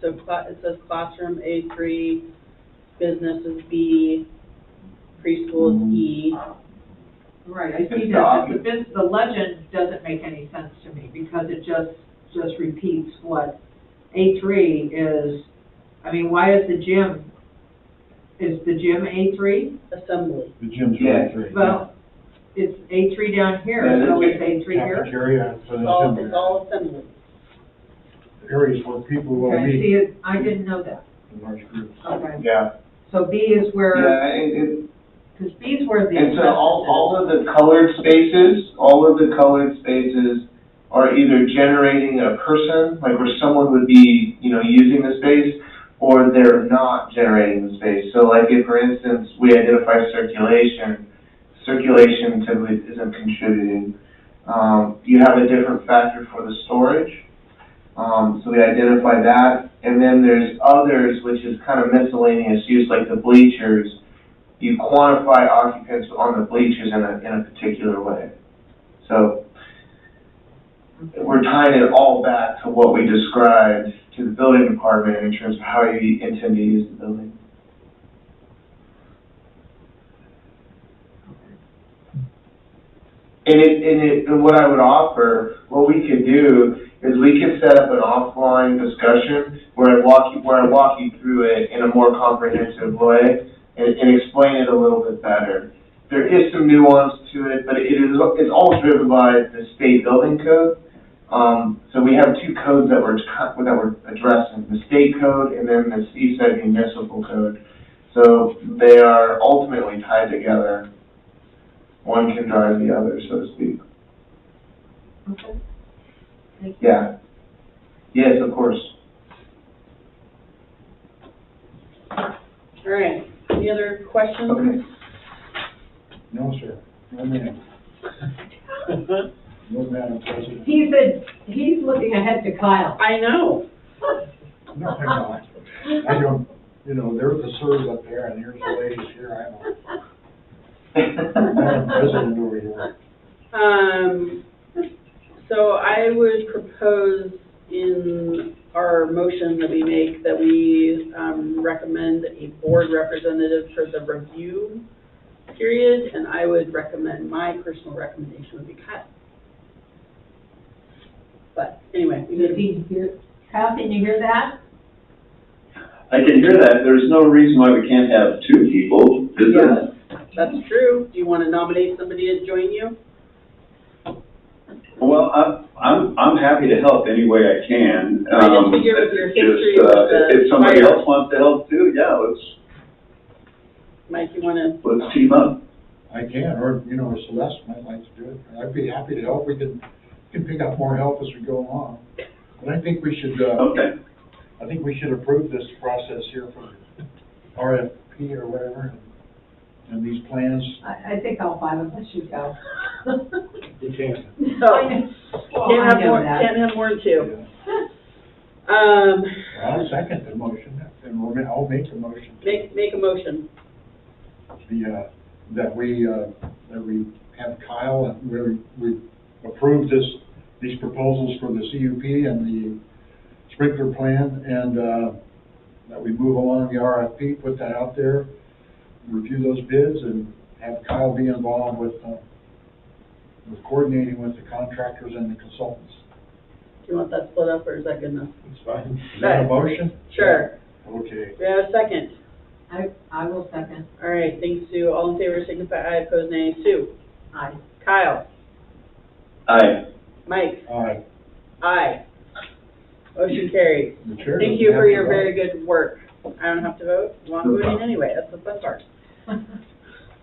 So it says classroom A3, business is B, preschool is E. Right, I see It's that, but the legend doesn't make any sense to me, because it just repeats what A3 is. I mean, why is the gym A3? Assembly. The gym's Yeah. A3. Well, it's A3 down here, Yeah, so it's it's A3 here. Cafeteria for It's the all, assembly. it's all assembly. Areas where people will Okay, meet see, I didn't know that. in large groups. Okay, Yeah. so B is where, Yeah, because B is where the and so all asbestos of the colored spaces are either generating a person, like where someone would be, using the space, or they're not generating the space. So like if, for instance, we identify circulation typically isn't contributing. You have a different factor for the storage. So we identify that. And then there's others, which is kind of miscellaneous use, like the bleachers. You quantify occupants on the bleachers in a particular way. So we're tying it all back to what we described to the building department in terms of how you intend to use the building. And what I would offer, what we could do is we could set up an offline discussion where I walk you through it in a more comprehensive way and explain it a little bit better. There is some nuance to it, but it's all driven by the state building code. So we have two codes that we're addressing, the state code and then the CSED municipal code. So they are ultimately tied together. One can drive the other, so to speak. Okay. Thank you. Yeah. Yes, of course. All right, any other questions? Okay. No, sir. No, ma'am. No, Madam President. He's looking ahead to Kyle. I know. No, I'm not. I don't, there's the sirs up there, and here's the ladies here. I'm Madam President over here. So I would propose in our motion that we make that we recommend a board representative for the review period, and I would recommend, my personal recommendation would be Kyle. But anyway, Kyle, can you hear that? I can hear that. There's no reason why we can't have two people, is there? that's true. Do you want to nominate somebody to join you? Well, I'm happy to help any way I can. I just figure with your history Just, with the if somebody fire. else wants to help too, yeah, Mike, you wanna, let's team up. I can, or, you know, Celeste might like to do it. I'd be happy to help. We can pick up more help as we go along. But I think we should, Okay. I think we should approve this process here for RFP or whatever, and these plans. I think all 5 of us should go. You can't. so, can't have more than 2. I'll second the motion, and I'll make the motion. Make a motion. That we have Kyle, and we approve these proposals for the CUP and the sprinkler plan, and, that we move along the RFP, put that out there, review those bids, and have Kyle be involved with coordinating with the contractors and the consultants. Do you want that split up, or is that good enough? It's fine. Is that a motion? Sure. Okay. Do we have a second? I will second. All right, thanks, Sue. All in favor, signify aye. Opposed, nay. Sue? Aye. Kyle? Aye. Mike? Aye. Aye. Motion carries. The chair Thank doesn't you have for to your vote. very good work. I don't have to vote? Well, I'm voting anyway. That's the fun part.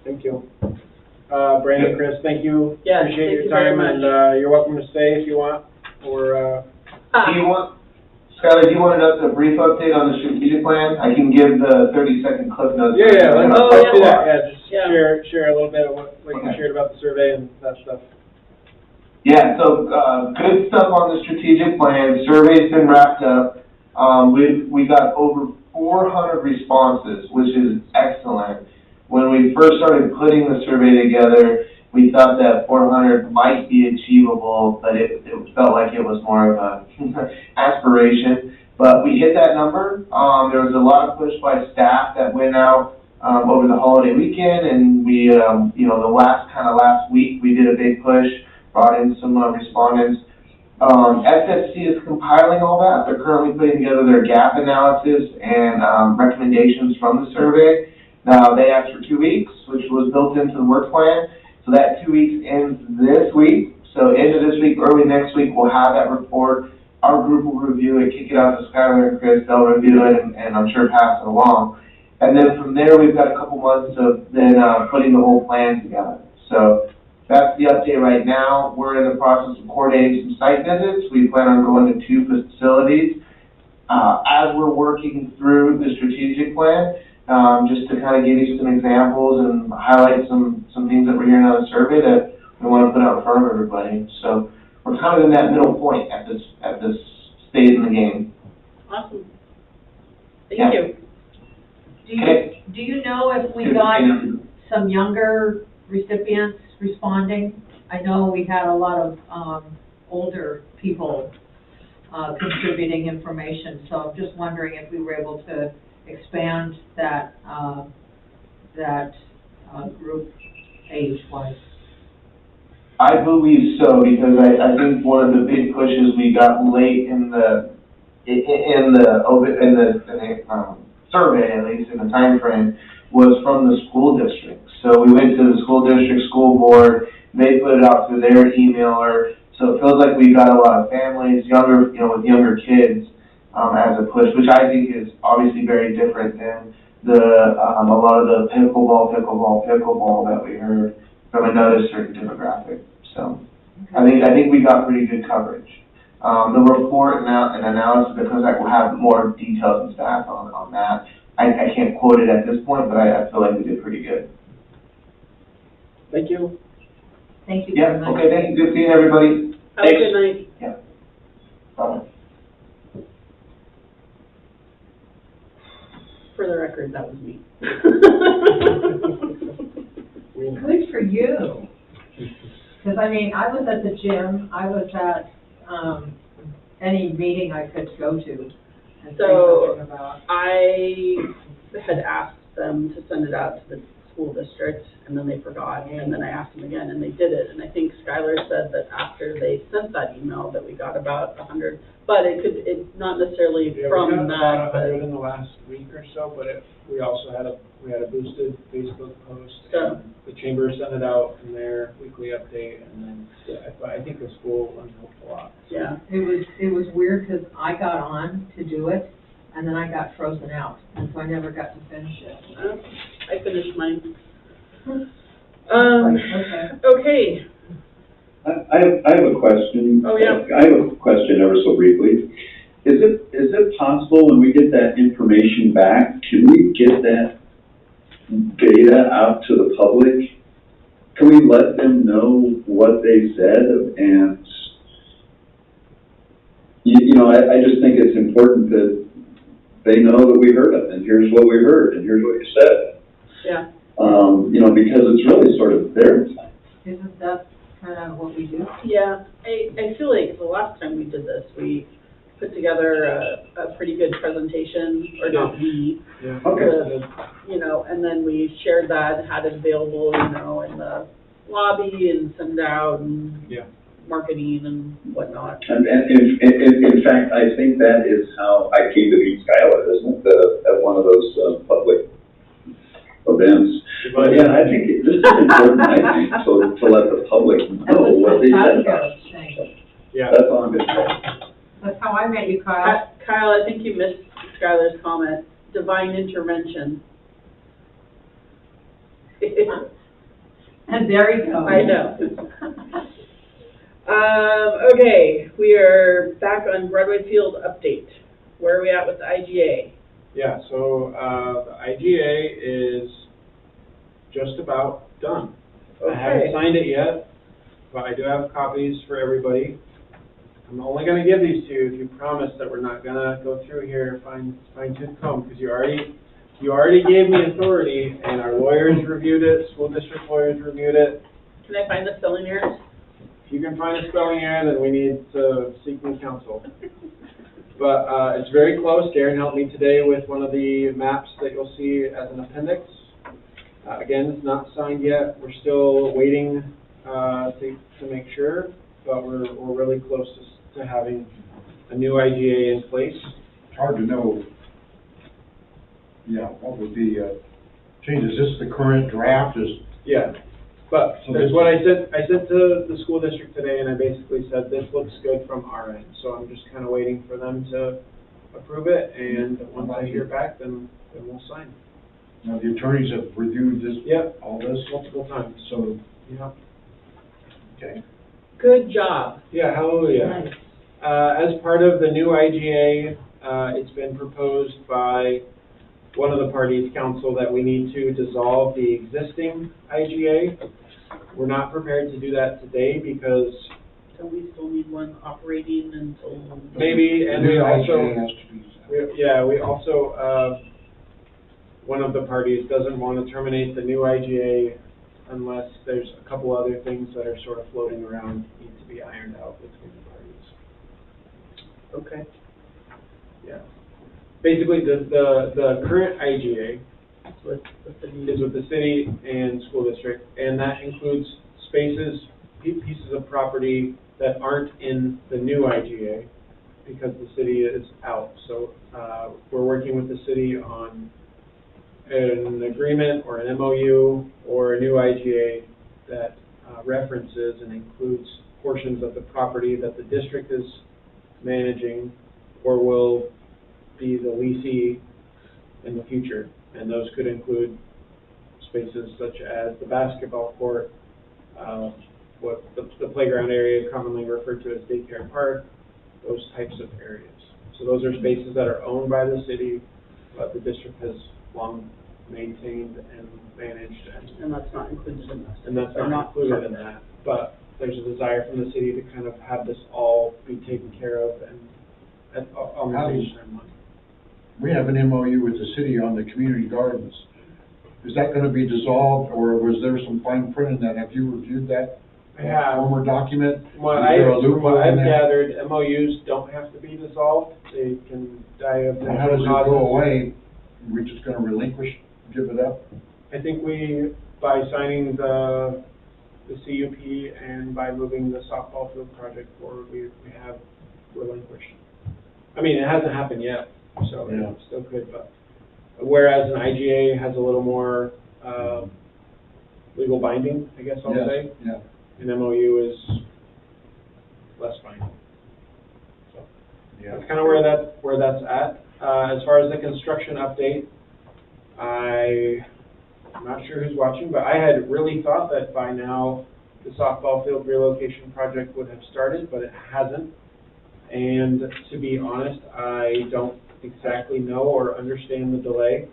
Thank you. Brandon, Chris, thank you. Yes, Appreciate thank your you very time, much. and, you're welcome to stay if you want, or, Do you want, Skylar, do you want a brief update on the strategic plan? I can give the 30-second clip notes. let's do that, just Yeah. share a little bit of what you Okay. shared about the survey and that stuff. Yeah, so, good stuff on the strategic plan. Survey's been wrapped up. We got over 400 responses, which is excellent. When we first started putting the survey together, we thought that 400 might be achievable, but it felt like it was more of a aspiration. But we hit that number. There was a lot of push by staff that went out over the holiday weekend, and we, the last week, we did a big push, brought in some respondents. SFC is compiling all that. They're currently putting together their gap analysis and recommendations from the survey. Now, they asked for 2 weeks, which was built into the work plan. So that 2 weeks ends this week. So end of this week, early next week, we'll have that report. Our group will review it, kick it out to Skylar and Chris. They'll review it and I'm sure pass it along. And then from there, we've got a couple months of then putting the whole plan together. So that's the update right now. We're in the process of coordinating some site visits. We plan on going to 2 facilities. As we're working through the strategic plan, just to kind of give you some examples and highlight some things that we're hearing on the survey that we want to put out in front of everybody. So we're kind of in that middle point at this stage in the game. Awesome. Thank Yeah. you. Do you know if we got some younger recipients responding? I know we had a lot of older people contributing information, so I'm just wondering if we were able to expand that group age-wise. I believe so, because I think one of the big pushes we got late in the survey, at least in the time frame, was from the school district. So we went to the school district, school board, they put it out through their emailer. So it feels like we got a lot of families, younger, with younger kids, as a push, which I think is obviously very different than a lot of the pickleball that we heard from another certain demographic. So I think we got pretty good coverage. The report and analysis that comes back will have more details and stats on that. I can't quote it at this point, but I feel like we did pretty good. Thank you. Thank you Yeah, very much. okay, thank you, good seeing everybody. Have a good night. Yeah. Bye. For the record, that was me. Good for you. Because, I was at the gym, I was at any meeting I could go to and say So, something about. I had asked them to send it out to the school district, and then they forgot, and then I asked them again, and they did it. And I think Skylar said that after they sent that email that we got about 100, but it's not necessarily from we got that, about 100 in the last week or so, but we also had a boosted Facebook post. So, and the chamber sent it out in their weekly update, and then I think the school one helped a lot. yeah. It was weird because I got on to do it, and then I got frozen out, and so I never got to finish it. I finished mine. Okay. Okay, I have a question. Oh, yeah. I have a question ever so briefly. Is it possible when we get that information back, can we get that data out to the public? Can we let them know what they said? And, you know, I just think it's important that they know that we heard it, and here's what we heard, and here's what you said. yeah. You know, because it's really sort of their time. Isn't that kind of what we do? Yeah, I feel like the last time we did this, we put together a pretty good presentation, or not we, Yeah. Okay. you know, and then we shared that, had it available, you know, in the lobby and send it out and Yeah. marketing and whatnot. And in fact, I think that is how I came to meet Skylar, isn't it? At one of those public events. But yeah, I think this is important, I think, to let the public know what they said about us. Yeah. That's all I'm going to say. That's how I met you, Kyle. Kyle, I think you missed Skylar's comment, divine intervention. And there you go. I know. Okay, we are back on Broadway Field update. Where are we at with the IGA? Yeah, so, the IGA is just about done. I haven't Okay. signed it yet, but I do have copies for everybody. I'm only gonna give these to you if you promise that we're not gonna go through here fine tooth comb, because you already gave me authority, and our lawyers reviewed it, school district lawyers reviewed it. Can I find the spelling errors? If you can find a spelling error, then we need to seek new counsel. But, it's very close. Darren helped me today with one of the maps that you'll see as an appendix. Again, it's not signed yet. We're still waiting, to make sure, but we're really close to having a new IGA in place. It's hard to know, yeah, what would be, change, is this the current draft, Yeah, but So there's this- what I said to the school district today, and I basically said, this looks good from our end. So I'm just kind of waiting for them to approve it, and once I hear back, then we'll sign. now the attorneys have reviewed this, Yep, all this, multiple times. so, Yeah. okay. Good job. Yeah, hallelujah. Nice. As part of the new IGA, it's been proposed by one of the parties' council that we need to dissolve the existing IGA. We're not prepared to do that today because So we still need one operating until. maybe, and we New also, IGA has to be, we also, one of the parties doesn't want to terminate the new IGA unless there's a couple other things that are sort of floating around, need to be ironed out between the parties. Okay. Yeah. Basically, the current IGA With the city. is with the city and school district, and that includes spaces, pieces of property that aren't in the new IGA because the city is out. So, we're working with the city on an agreement or an MOU or a new IGA that references and includes portions of the property that the district is managing or will be the leasee in the future. And those could include spaces such as the basketball court, what the playground area commonly referred to as daycare park, those types of areas. So those are spaces that are owned by the city, but the district has long maintained and managed, And that's not included in this. and that's Or not included part in of it. that. But there's a desire from the city to kind of have this all be taken care of and on the same timeline. we have an MOU with the city on the community gardens. Is that gonna be dissolved, or was there some fine print in that? Have you reviewed that? I have. Former document? From what Is there a from loophole what in I've there? gathered, MOUs don't have to be dissolved. They can die of Well, how does natural it go causes. away? We're just gonna relinquish, give it up? I think by signing the CUP and by moving the softball field project forward, we have relinquished. I mean, it hasn't happened yet, so Yeah. it still could, but whereas an IGA has a little more, legal binding, I guess I'll Yes, say. yeah. An MOU is less binding. So Yeah. that's kind of where that's at. As far as the construction update, I'm not sure who's watching, but I had really thought that by now the softball field relocation project would have started, but it hasn't. And to be honest, I don't exactly know or understand the delay.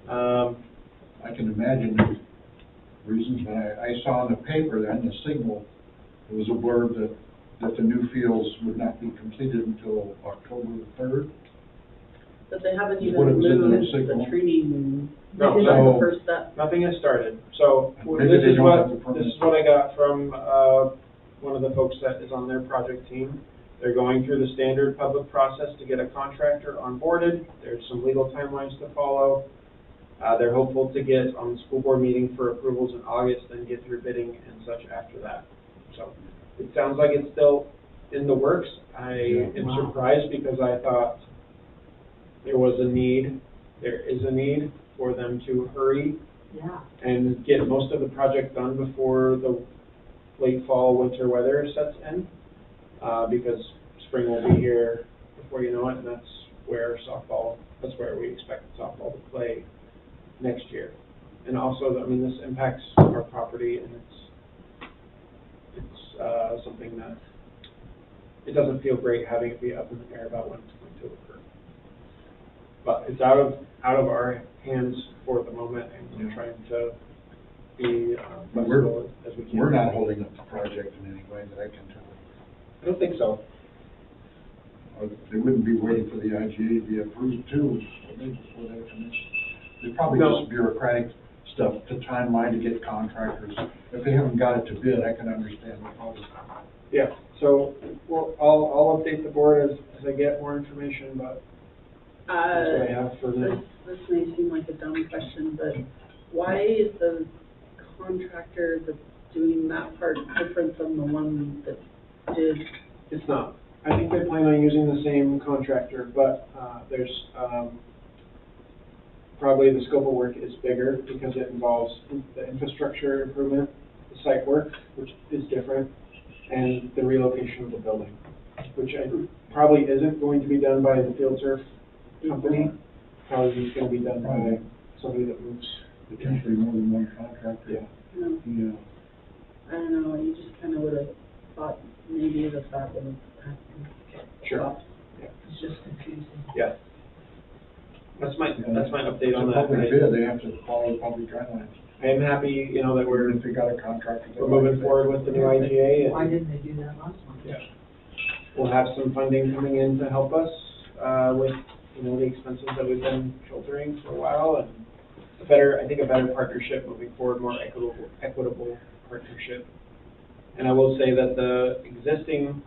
I can imagine the reasons, but I saw in the paper that in the Signal, there was a blurb that the new fields would not be completed until October the 3rd. But they haven't Is even what it was in the moved signal. the training. No, Is that the first step? Nothing has started. So Maybe this they is don't what have the permit. this is what I got from one of the folks that is on their project team. They're going through the standard public process to get a contractor onboarded. There's some legal timelines to follow. They're hopeful to get on the school board meeting for approvals in August, then get through bidding and such after that. So it sounds like it's still in the works. I am surprised because I thought there was a need, there is a need for them to hurry and get most of the project done before the late fall, winter weather sets in, because spring will be here before you know it, and that's where we expect softball to play next year. And also, I mean, this impacts our property, and it's something that it doesn't feel great having it be up in the air about when it's going to occur. But it's out of our hands for the moment, and we're trying to be flexible as we can. We're not holding up the project in any way that I can tell. I don't think so. They wouldn't be waiting for the IGA to be approved too, before they finish. It's probably No. just bureaucratic stuff, the timeline to get contractors. If they haven't got it to bid, I can understand the problem. Yeah, so I'll update the board as I get more information, but that's what I have for now. This may seem like a dumb question, but why is the contractor that's doing that part different than the one that did? It's not. I think they plan on using the same contractor, but there's probably the scope of work is bigger because it involves the infrastructure improvement, the site work, which is different, and the relocation of the building, which probably isn't going to be done by the field turf company. Probably is going to be done by somebody that moves. Potentially more than one contractor. Yeah. No, Yeah. I don't know, you just kind of would have thought maybe that would have happened. Sure. Yeah. It's just confusing. Yeah. That's my update on It's a that. public bid, they have to follow the public guidelines. I am happy, that If they got a contractor. we're moving forward with the new IGA. Why And, didn't they do that last one? yeah. We'll have some funding coming in to help us with, the expenses that we've been shouldering for a while, and I think a better partnership moving forward, more equitable partnership. And I will say that the existing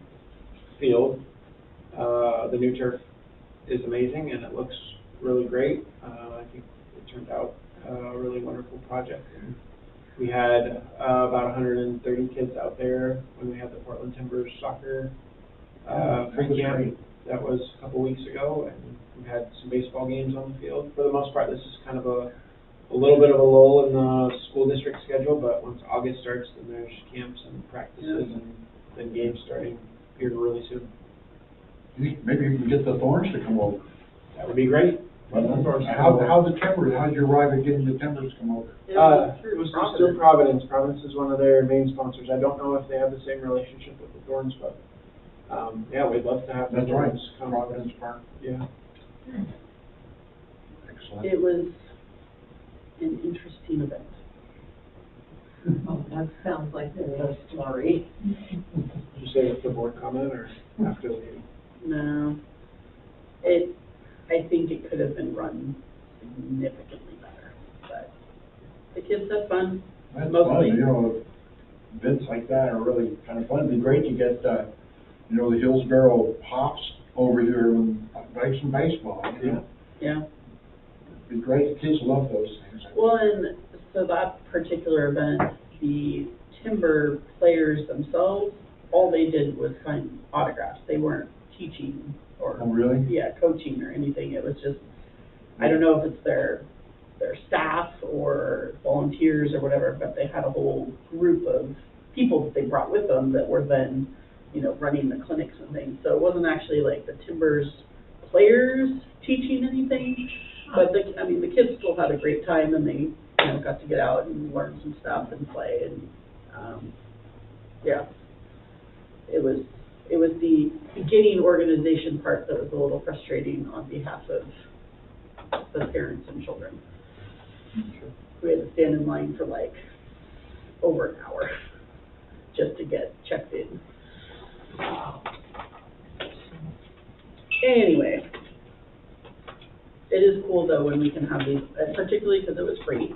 field, the new turf, is amazing, and it looks really great. I think it turned out a really wonderful project. And we had about 130 kids out there when we had the Portland Timbers soccer free camp. That was a couple weeks ago, and we had some baseball games on the field. For the most part, this is kind of a little bit of a lull in the school district schedule, but once August starts, then there's camps and practices and then games starting here really soon. Maybe you can get the Thorns to come over. That would be great. How'd you arrive at getting the Timbers to come over? It was through Providence. Providence is one of their main sponsors. I don't know if they have the same relationship with the Thorns, but we'd love to have the That's right, Thorns come. Providence Park. Yeah. Excellent. It was an interesting event. Oh, that sounds like a story. Did you say it's the board comment or after the meeting? No, I think it could have been run significantly better, but the kids had fun. That's Mostly. fun, events like that are really kind of fun. It'd be great to get, the Hillsborough Pops over here and play some baseball, Yeah. It'd be great, the kids love those things. Well, and so that particular event, the Timber players themselves, all they did was sign autographs. They weren't teaching or Oh, really? coaching or anything. It was just, I don't know if it's their staff or volunteers or whatever, but they had a whole group of people that they brought with them that were then, running the clinics and things. So it wasn't actually like the Timbers players teaching anything, but the kids still had a great time, and they, got to get out and learn some stuff and play, and, yeah. It was the beginning organization part that was a little frustrating on behalf of the parents and children. We had to stand in line for like over an hour just to get checked in. Anyway, it is cool though when we can have these, particularly because it was free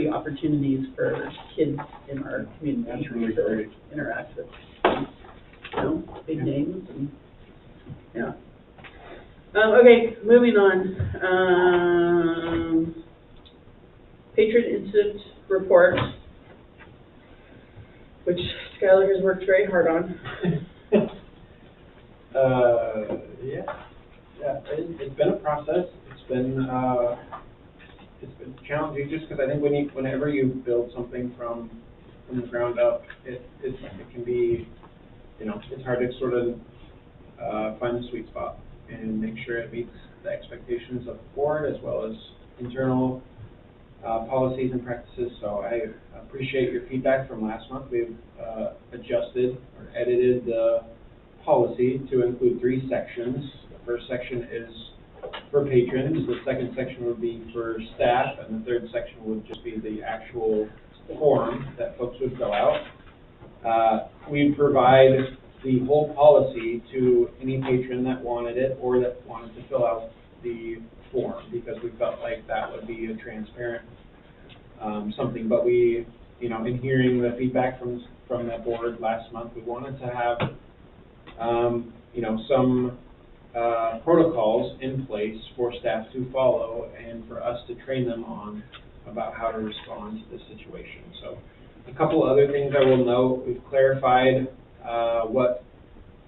opportunities for kids in our community. That's really to great. interact with, big names and, yeah. Okay, moving on. Patron incident report, which Skylar has worked very hard on. It's been a process. It's been challenging just because I think whenever you build something from the ground up, it can be, it's hard to sort of find the sweet spot and make sure it meets the expectations of the board as well as internal policies and practices. So I appreciate your feedback from last month. We've adjusted or edited the policy to include 3 sections. The first section is for patrons, the second section would be for staff, and the third section would just be the actual form that folks would fill out. We'd provide the whole policy to any patron that wanted it or that wanted to fill out the form, because we felt like that would be a transparent something. But we, in hearing the feedback from that board last month, we wanted to have some protocols in place for staff to follow and for us to train them on about how to respond to this situation. So a couple other things I will note: we've clarified what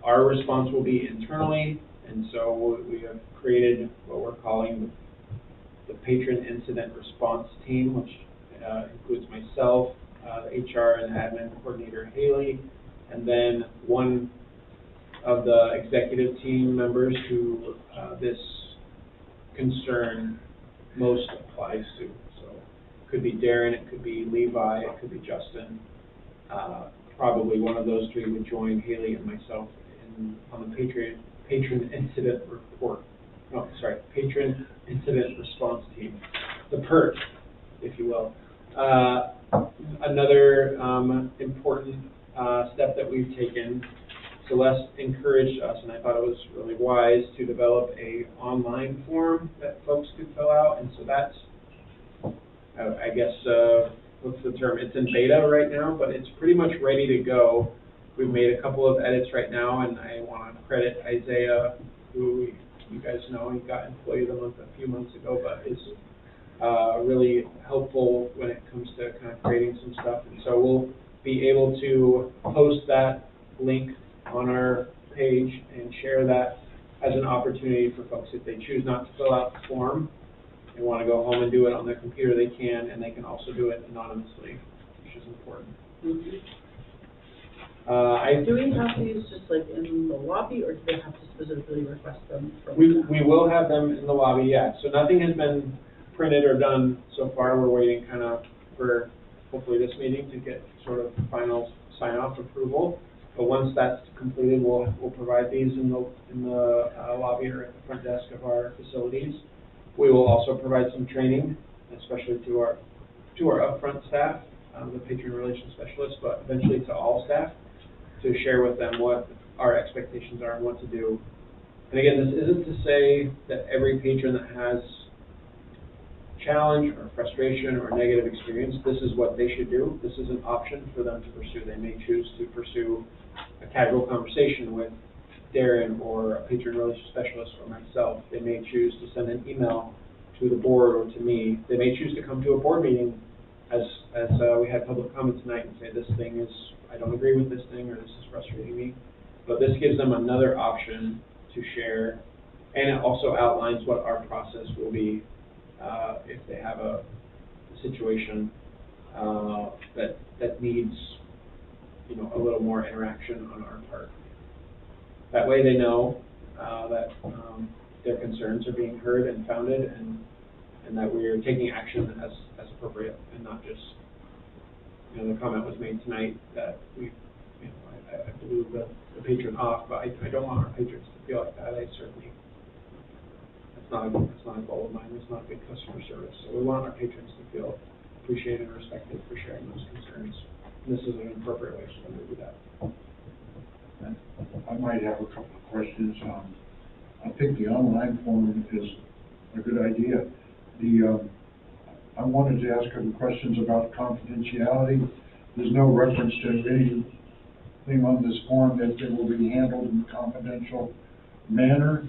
our response will be internally, and so we have created what we're calling the Patron Incident Response Team, which includes myself, the HR and admin coordinator Haley, and then one of the executive team members who this concern most applies to. So it could be Darren, it could be Levi, it could be Justin. Probably one of those 3 would join Haley and myself on the Patron Incident Patron Incident Response Team, the PERT, if you will. Another important step that we've taken, Celeste encouraged us, and I thought it was really wise, to develop a online form that folks could fill out, and so that's, I guess, what's the term? It's in beta right now, but it's pretty much ready to go. We've made a couple of edits right now, and I want to credit Isaiah, who you guys know, he got Employee of the Month a few months ago, but is really helpful when it comes to kind of creating some stuff. And so we'll be able to post that link on our page and share that as an opportunity for folks. If they choose not to fill out the form and want to go home and do it on their computer, they can, and they can also do it anonymously, which is important. Mm-hmm. Do we have these just like in the lobby, or do they have to specifically request them from We will have them in the lobby, yeah. So nothing has been printed or done so far. We're waiting kind of for hopefully this meeting to get sort of final sign-off approval. But once that's completed, we'll provide these in the lobby or at the front desk of our facilities. We will also provide some training, especially to our upfront staff, the patron relations specialists, but eventually to all staff, to share with them what our expectations are and what to do. And again, this isn't to say that every patron that has challenge or frustration or negative experience, this is what they should do. This is an option for them to pursue. They may choose to pursue a casual conversation with Darren or a patron relations specialist or myself. They may choose to send an email to the board or to me. They may choose to come to a board meeting as we had public comment tonight and say, this thing is, I don't agree with this thing, or this is frustrating me. But this gives them another option to share, and it also outlines what our process will be if they have a situation that needs, a little more interaction on our part. That way they know that their concerns are being heard and founded, and that we are taking action as appropriate, and not just, you know, the comment was made tonight that we, you know, I blew the patron off, but I don't want our patrons to feel like that. I certainly, that's not a goal of mine. It's not good customer service. So we want our patrons to feel appreciated and respected for sharing those concerns. And this is an appropriate way for them to do that. I might have a couple of questions. I think the online form is a good idea. I wanted to ask some questions about confidentiality. There's no reference to anything on this form that it will be handled in a confidential manner.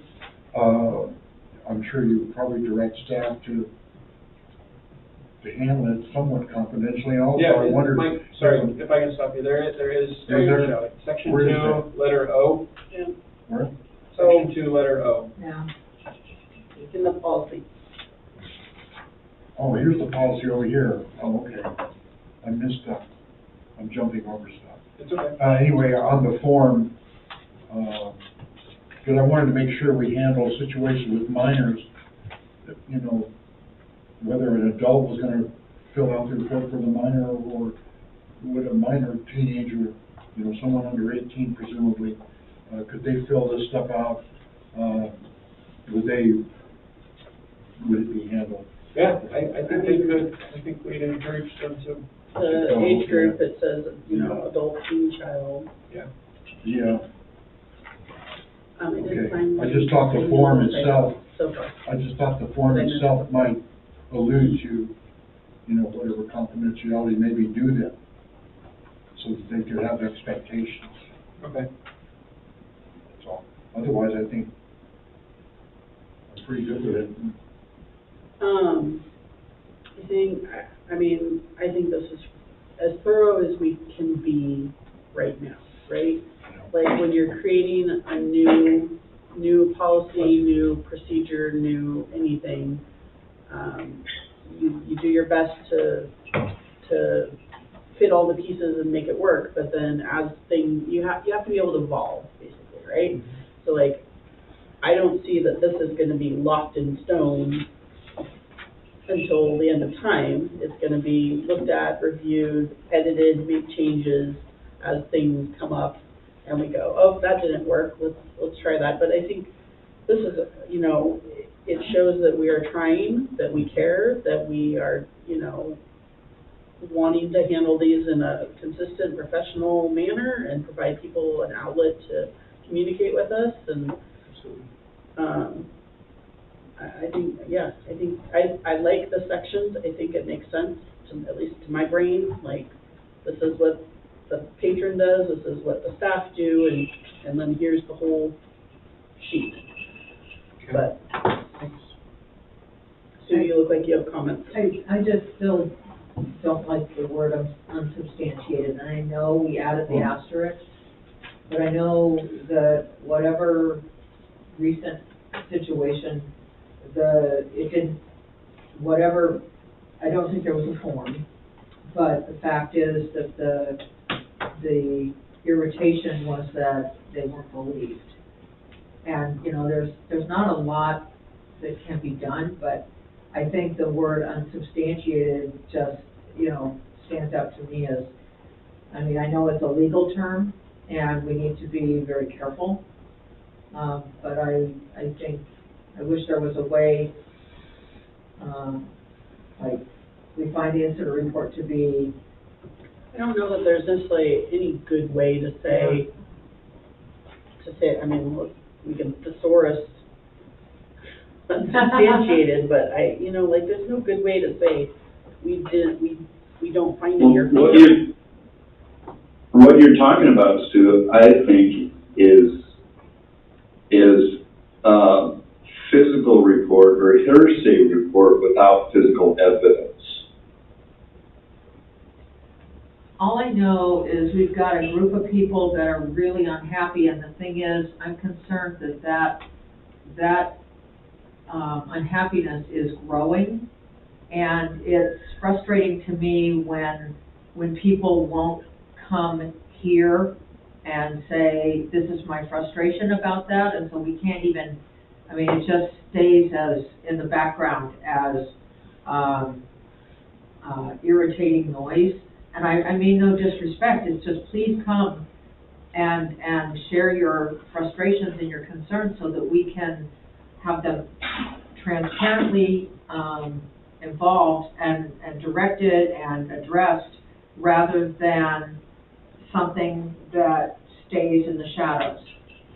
I'm sure you probably direct staff to handle it somewhat confidentially. Also, Yeah, I wondered. Mike, sorry, if I can stop you, there is section Where is 2, letter O. Yeah. Where? Section 2, letter O. Yeah. It's in the policy. Oh, here's the policy over here. Oh, okay. I missed that. I'm jumping over stuff. It's okay. Anyway, on the form, because I wanted to make sure we handle situations with minors, that, you know, whether an adult was going to fill out the report for the minor, or would a minor teenager, you know, someone under 18 presumably, could they fill this stuff out? Would it be handled? Yeah, I think they could. I think we'd encourage them to. The age group, it says, you know, adult, teen, child. Yeah. Yeah. I didn't Okay. find I just thought the form itself. So far. I just thought the form itself might allude to, you know, whatever confidentiality maybe due them, so that they could have expectations. Okay. That's all. Otherwise, I think I'm pretty good with it. I think this is as thorough as we can be right now, right? Like when you're creating a new policy, new procedure, new anything, you do your best to fit all the pieces and make it work, but then as things, you have to be able to evolve, basically, right? So like, I don't see that this is gonna be locked in stone until the end of time. It's gonna be looked at, reviewed, edited, make changes as things come up, and we go, oh, that didn't work, let's try that. But I think this is, you know, it shows that we are trying, that we care, that we are, you know, wanting to handle these in a consistent, professional manner and provide people an outlet to communicate with us. And I like the sections. I think it makes sense, at least to my brain. Like, this is what the patron does, this is what the staff do, and then here's the whole sheet. Okay. But, Sue, you look like you have comments. I just still don't like the word unsubstantiated, and I know we added the asterisk, but I know that whatever recent situation, I don't think there was a form, but the fact is that the irritation was that they weren't believed. And, you know, there's not a lot that can be done, but I think the word unsubstantiated just, you know, stands out to me as, I mean, I know it's a legal term, and we need to be very careful, but I think, I wish there was a way, like, we find the incident report to be. I don't know that there's necessarily any good way to say, I mean, look, we can thesaurus unsubstantiated, but you know, like, there's no good way to say, we don't find in your favor. What you're talking about, Stu, I think is physical report or hearsay report without physical evidence. All I know is we've got a group of people that are really unhappy, and the thing is, I'm concerned that unhappiness is growing, and it's frustrating to me when people won't come here and say, this is my frustration about that, and so we can't even, I mean, it just stays as, in the background as, irritating noise. And I mean no disrespect, it's just please come and share your frustrations and your concerns so that we can have them transparently, involved and directed and addressed, rather than something that stays in the shadows.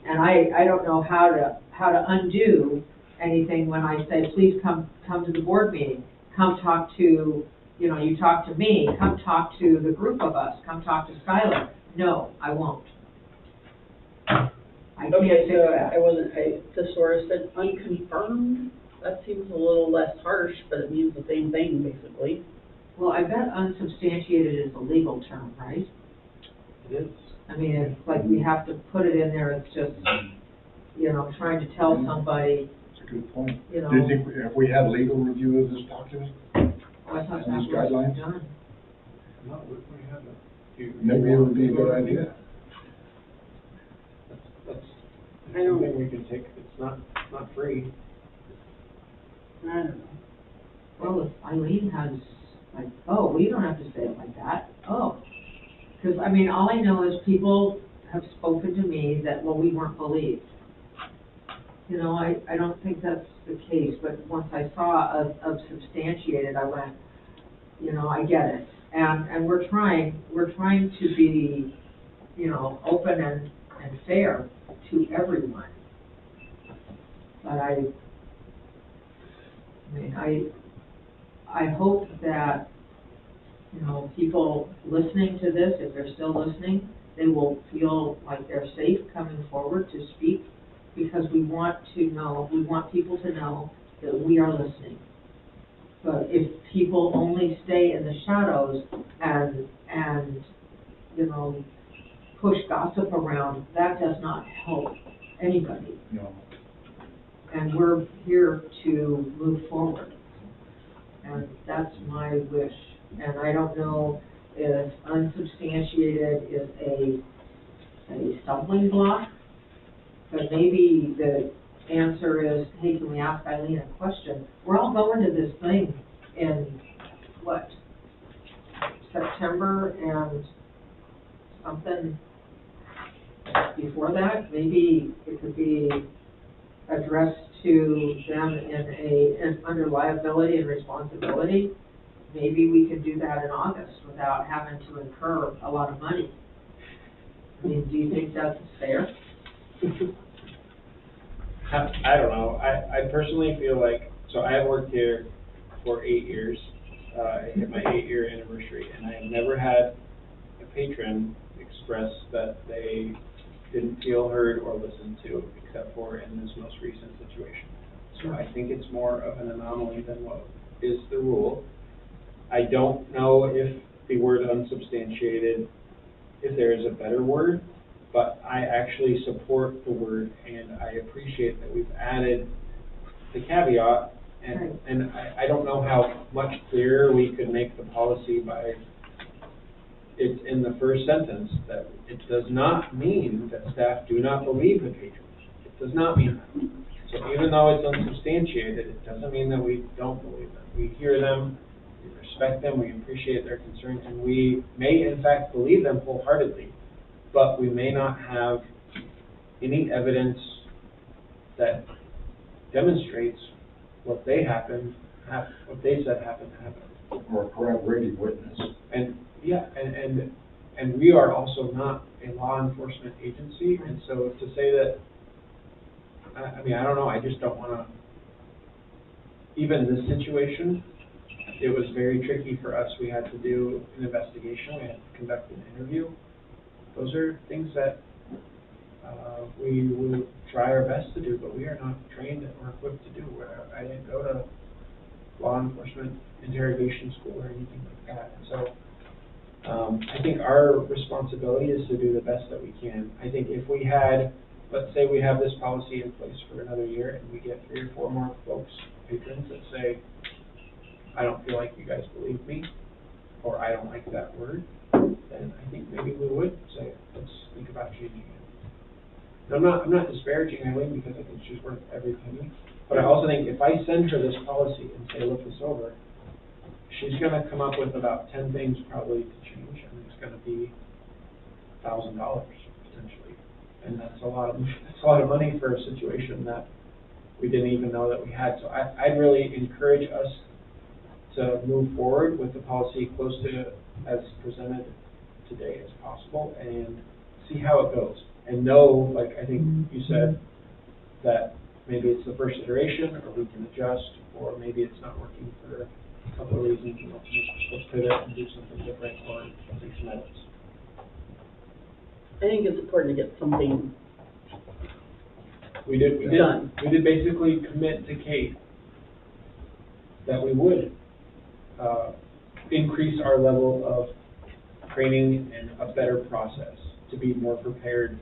And I don't know how to undo anything when I say, please come to the board meeting, come talk to, you know, you talk to me, come talk to the group of us, come talk to Skylar. No, I won't. I can't Okay, fix so that. the source said unconfirmed, that seems a little less harsh, but it means the same thing, basically. Well, I bet unsubstantiated is a legal term, right? It is. I mean, it's like we have to put it in there, it's just, you know, trying to tell somebody, That's a good point. you know. Do you think, if we had legal review of this document, Oh, I thought that and these was guidelines? done. No, we have a few. Maybe it would be a good idea. That's I don't- something we can take, it's not free. I don't know. Well, if Eileen has, like, oh, well, you don't have to say it like that, oh. Because, I mean, all I know is people have spoken to me that, well, we weren't believed. You know, I don't think that's the case, but once I saw of substantiated, I went, you know, I get it. And we're trying to be, you know, open and fair to everyone. But I mean, I hope that, you know, people listening to this, if they're still listening, they will feel like they're safe coming forward to speak, because we want people to know that we are listening. But if people only stay in the shadows and you know, push gossip around, that does not help anybody. No. And we're here to move forward. And that's my wish. And I don't know if unsubstantiated is a stumbling block, but maybe the answer is, hey, can we ask Eileen a question? We're all going to this thing in, what, September, and something before that? Maybe it could be addressed to them in under liability and responsibility. Maybe we could do that in August without having to incur a lot of money. I mean, do you think that's fair? I don't know, I personally feel like, so I have worked here for 8 years, I hit my 8-year anniversary, and I have never had a patron express that they didn't feel heard or listened to, except for in this most recent situation. So I think it's more of an anomaly than what is the rule. I don't know if the word unsubstantiated, if there is a better word, but I actually support the word, and I appreciate that we've added the caveat, and I don't know how much clearer we could make the policy by, it's in the first sentence, that it does not mean that staff do not believe the patrons. It does not mean that. So even though it's unsubstantiated, it doesn't mean that we don't believe them. We hear them, we respect them, we appreciate their concerns, and we may in fact believe them wholeheartedly, but we may not have any evidence that demonstrates what they what they said happened to happen. Or a corroborating witness. And yeah, and we are also not a law enforcement agency, and so to say that, I mean, I don't know, I just don't want to, even this situation, it was very tricky for us. We had to do an investigation, we had to conduct an interview. Those are things that we will try our best to do, but we are not trained or equipped to do. I didn't go to law enforcement interrogation school or anything like that. And so I think our responsibility is to do the best that we can. I think if we had, let's say we have this policy in place for another year and we get 3 or 4 more folks, patrons, that say, I don't feel like you guys believe me, or I don't like that word, then I think maybe we would say, let's think about changing it. And I'm not disparaging Eileen because I think she's worth every penny, but I also think if I send her this policy and say, look this over, she's gonna come up with about 10 things probably to change, and it's gonna be $1,000 potentially. And that's a lot of money for a situation that we didn't even know that we had. So I'd really encourage us to move forward with the policy close to as presented today as possible and see how it goes. And know, like I think you said, that maybe it's the first iteration, or we can adjust, or maybe it's not working for a couple of reasons, and let's pivot and do something different, or take some edits. I think it's important to get something We did basically commit to Kate that we would increase our level of training and a better process to be more prepared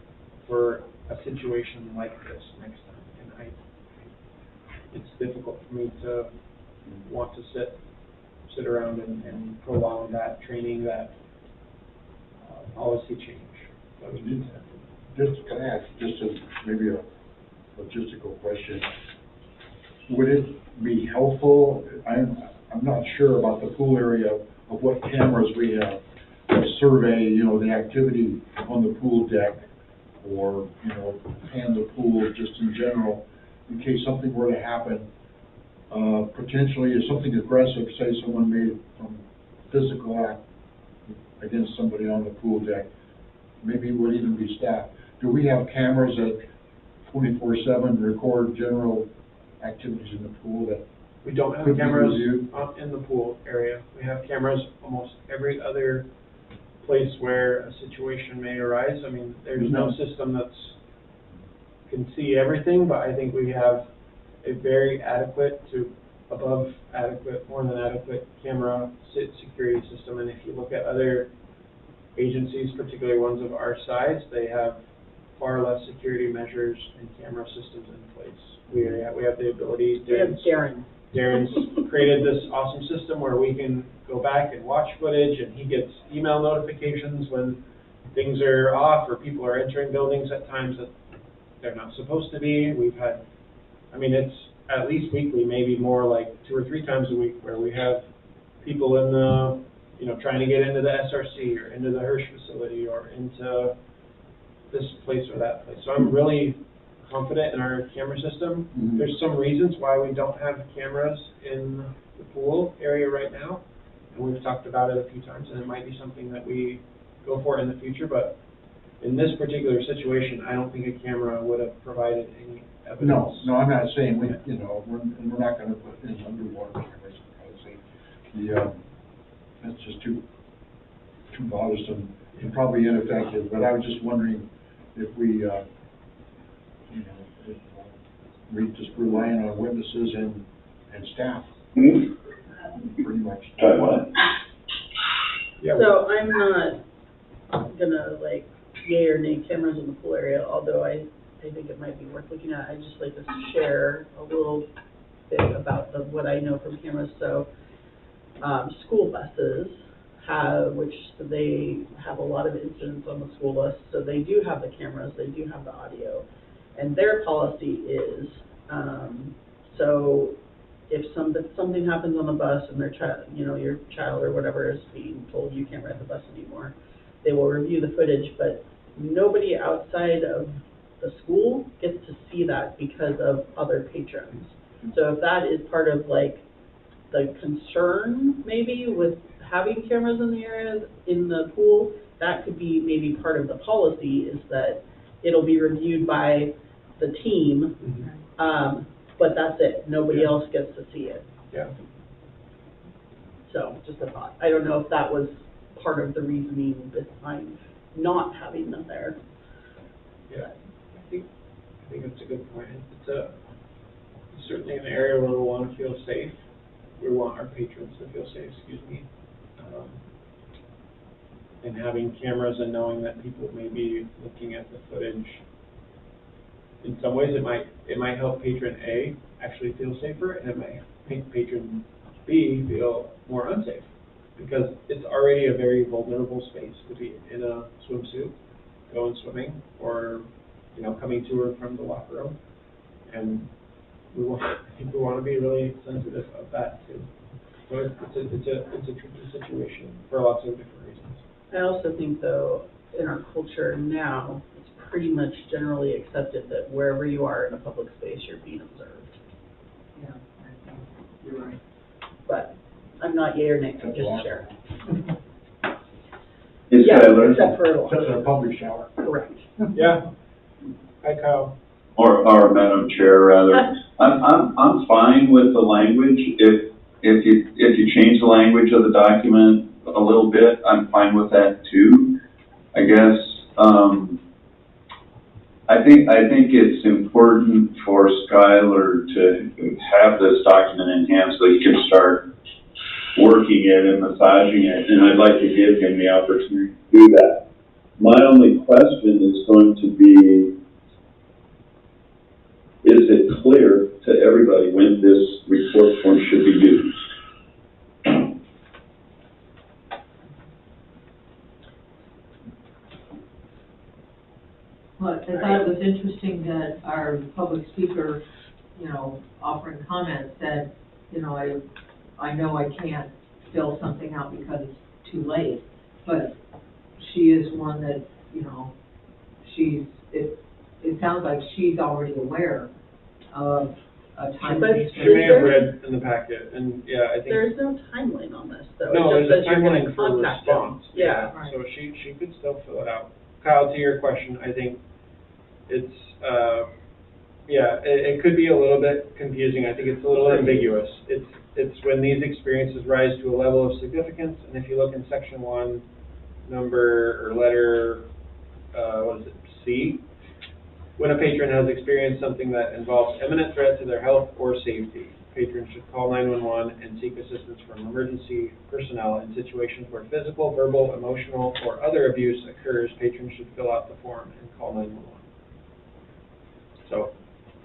for a situation like this next time. And it's difficult for me to want to sit around and prolong that training, that policy change. So we need to. Just, can I ask, just maybe a logistical question? Would it be helpful, I'm not sure about the pool area of what cameras we have, to survey, the activity on the pool deck, or, and the pool just in general, in case something were to happen, potentially if something aggressive, say someone made some physical act against somebody on the pool deck, maybe it would even be staff. Do we have cameras that 24/7 record general activities in the pool that we don't have could be cameras reviewed? in the pool area. We have cameras almost every other place where a situation may arise. I mean, there's no system can see everything, but I think we have a very adequate to above adequate, more than adequate camera security system. And if you look at other agencies, particularly ones of our size, they have far less security measures and camera systems in place. We have the ability. We have Darren's created this awesome system where we can go back and watch footage, and he gets email notifications when things are off or people are entering buildings at times that they're not supposed to be. It's at least weekly, maybe more like 2 or 3 times a week, where we have people in the, trying to get into the SRC or into the Hirsch facility or into this place or that place. So I'm really confident in our camera system. Mm-hmm. There's some reasons why we don't have cameras in the pool area right now, and we've talked about it a few times, and it might be something that we go for in the future, but in this particular situation, I don't think a camera would have provided any evidence. No, I'm not saying we're not going to put in underwater cameras. That's just too bothersome and probably ineffective. But I was just wondering if we, we just relying on witnesses and staff, pretty much. Try what? Yeah. So I'm not gonna yay or nay cameras in the pool area, although I think it might be worth looking at. I'd just like to share a little bit about what I know from cameras. So school buses they have a lot of incidents on the school bus, so they do have the cameras, they do have the audio, and their policy is, so if something happens on the bus and their child, your child or whatever is being told you can't ride the bus anymore, they will review the footage, but nobody outside of the school gets to see that because of other patrons. So if that is part of the concern maybe with having cameras in the area, in the pool, that could be maybe part of the policy, is that it'll be reviewed by the team, but that's it. Nobody else gets to see it. Yeah. So, just a thought. I don't know if that was part of the reasoning behind not having them there. Yeah, I think it's a good point. It's certainly an area where we want to feel safe. We want our patrons to feel safe, and having cameras and knowing that people may be looking at the footage. In some ways, it might help patron A actually feel safer, and it might make patron B feel more unsafe, because it's already a very vulnerable space to be in a swimsuit, going swimming, or you know, coming to or from the locker room. And we want, I think we want to be really sensitive of that too. So it's a tricky situation for lots of different reasons. I also think though, in our culture now, it's pretty much generally accepted that wherever you are in a public space, you're being observed. Yeah, I think you're right. But I'm not yay or nay, I'm just sharing. Is Yeah, Skylar, except for Except for a public shower. correct. Yeah. Hi, Kyle. or Madam Chair, rather, I'm fine with the language. If you change the language of the document a little bit, I'm fine with that too. I guess, I think it's important for Skylar to have this document in hand so he can start working it and massaging it, and I'd like to give him the opportunity to do that. My only question is going to be, is it clear to everybody when this report form should be used? Well, I thought it was interesting that our public speaker, you know, offering comments said, you know, I know I can't fill something out because it's too late, but she is one that, you know, it sounds like she's already aware of a time. But She may have read in the packet, and yeah, I think. There's no timeline on this, though. No, It just there's a says you're gonna timeline for contact them. response. Yeah. Right. So she could still fill it out. Kyle, to your question, I think it's, yeah, it could be a little bit confusing. I think it's a little ambiguous. It's when these experiences rise to a level of significance, and if you look in section 1, number or letter, what is it, C? When a patron has experienced something that involves imminent threat to their health or safety, patrons should call 911 and seek assistance from emergency personnel. In situations where physical, verbal, emotional, or other abuse occurs, patrons should fill out the form and call 911. So,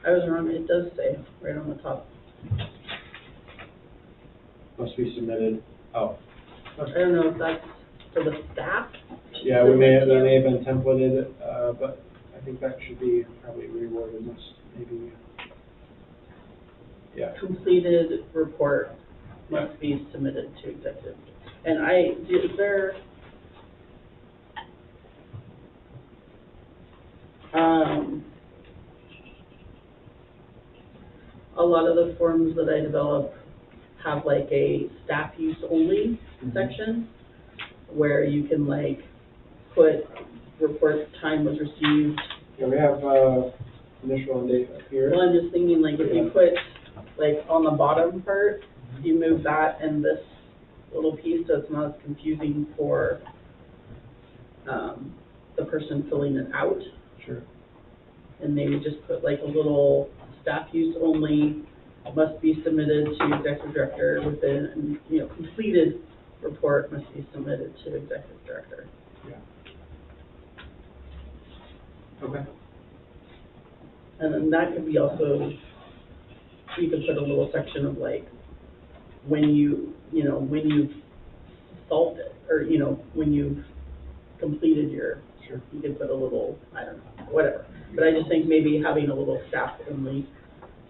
I was wrong, it does say right on the top. must be submitted, oh. I don't know if that's for the staff. Yeah, that may have been templated, but I think that should be probably reworded, maybe, yeah. Completed report must be submitted to executive. And is there, a lot of the forms that I develop have like a staff use only section where you can like put report time was received. Yeah, we have, initial and date up here. Well, I'm just thinking like if you put like on the bottom part, you move that and this little piece so it's not as confusing for the person filling it out. Sure. And maybe just put like a little staff use only, must be submitted to executive director within, you know, completed report must be submitted to executive director. Yeah. Okay. And then that could be also, you could put a little section of like, when you've solved it, or, you know, when you've completed your, Sure. you could put a little, I don't know, whatever. But I just think maybe having a little staff only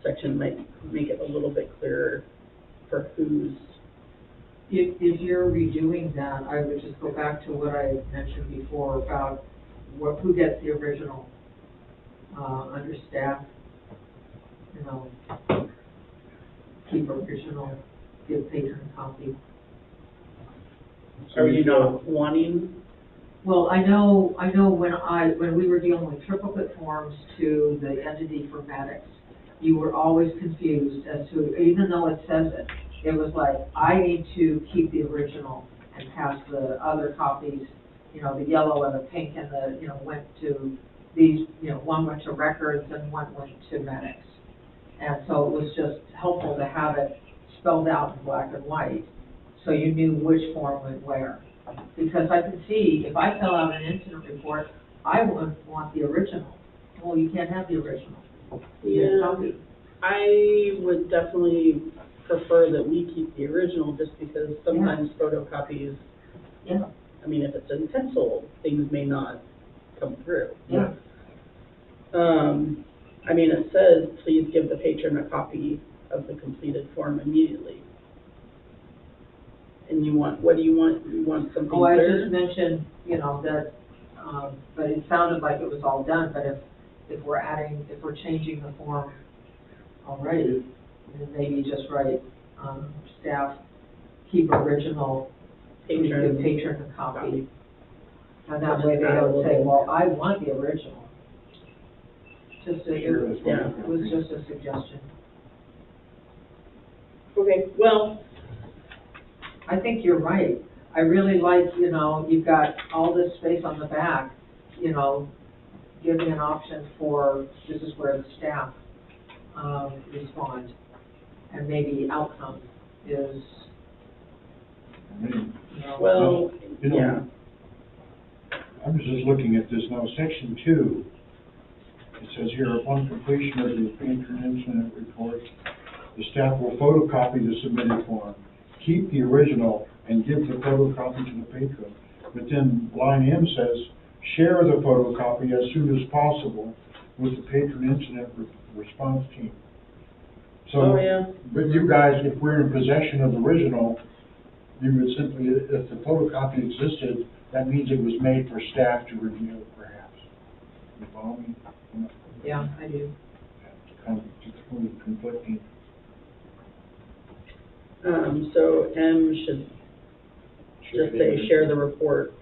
section might make it a little bit clearer for who's. If you're redoing that, I would just go back to what I mentioned before about who gets the original, under staff, you know, keep original, give patron a copy. Are you not wanting? Well, I know when we were dealing with triplicate forms to the entity for medics, you were always confused as to, even though it says it, it was like, I need to keep the original and pass the other copies, you know, the yellow and the pink and the, you know, went to these, you know, one went to records and one went to medics. And so it was just helpful to have it spelled out in black and white, so you knew which form went where. Because I can see, if I fill out an incident report, I would want the original. Well, you can't have the original. Yeah, I would definitely prefer that we keep the original just because sometimes photocopies, Yeah. I mean, if it's in pencil, things may not come through. Yeah. I mean, it says, please give the patron a copy of the completed form immediately. And you want, what do you want? You want something Oh, I clear? just mentioned, you know, that, but it sounded like it was all done, but if we're changing the form already, then maybe just write, staff, keep original, please give patron a copy. And that way they don't say, well, I want the original. Just a, it was just a suggestion. Okay, well, I think you're right. I really like, you know, you've got all this space on the back, you know, giving an option for, this is where the staff, respond. And maybe outcome is, I mean, you know. well, you know, yeah. I was just looking at this now, section 2, it says here, upon completion of the patron incident report, the staff will photocopy the submitted form, keep the original, and give the photocopy to the patron. But then line M says, share the photocopy as soon as possible with the patron incident response team. So, Oh, yeah. but you guys, if we're in possession of the original, you would simply, if the photocopy existed, that means it was made for staff to review, perhaps. You follow me? Yeah, I do. It's kind of conflicting. So M should just say share the report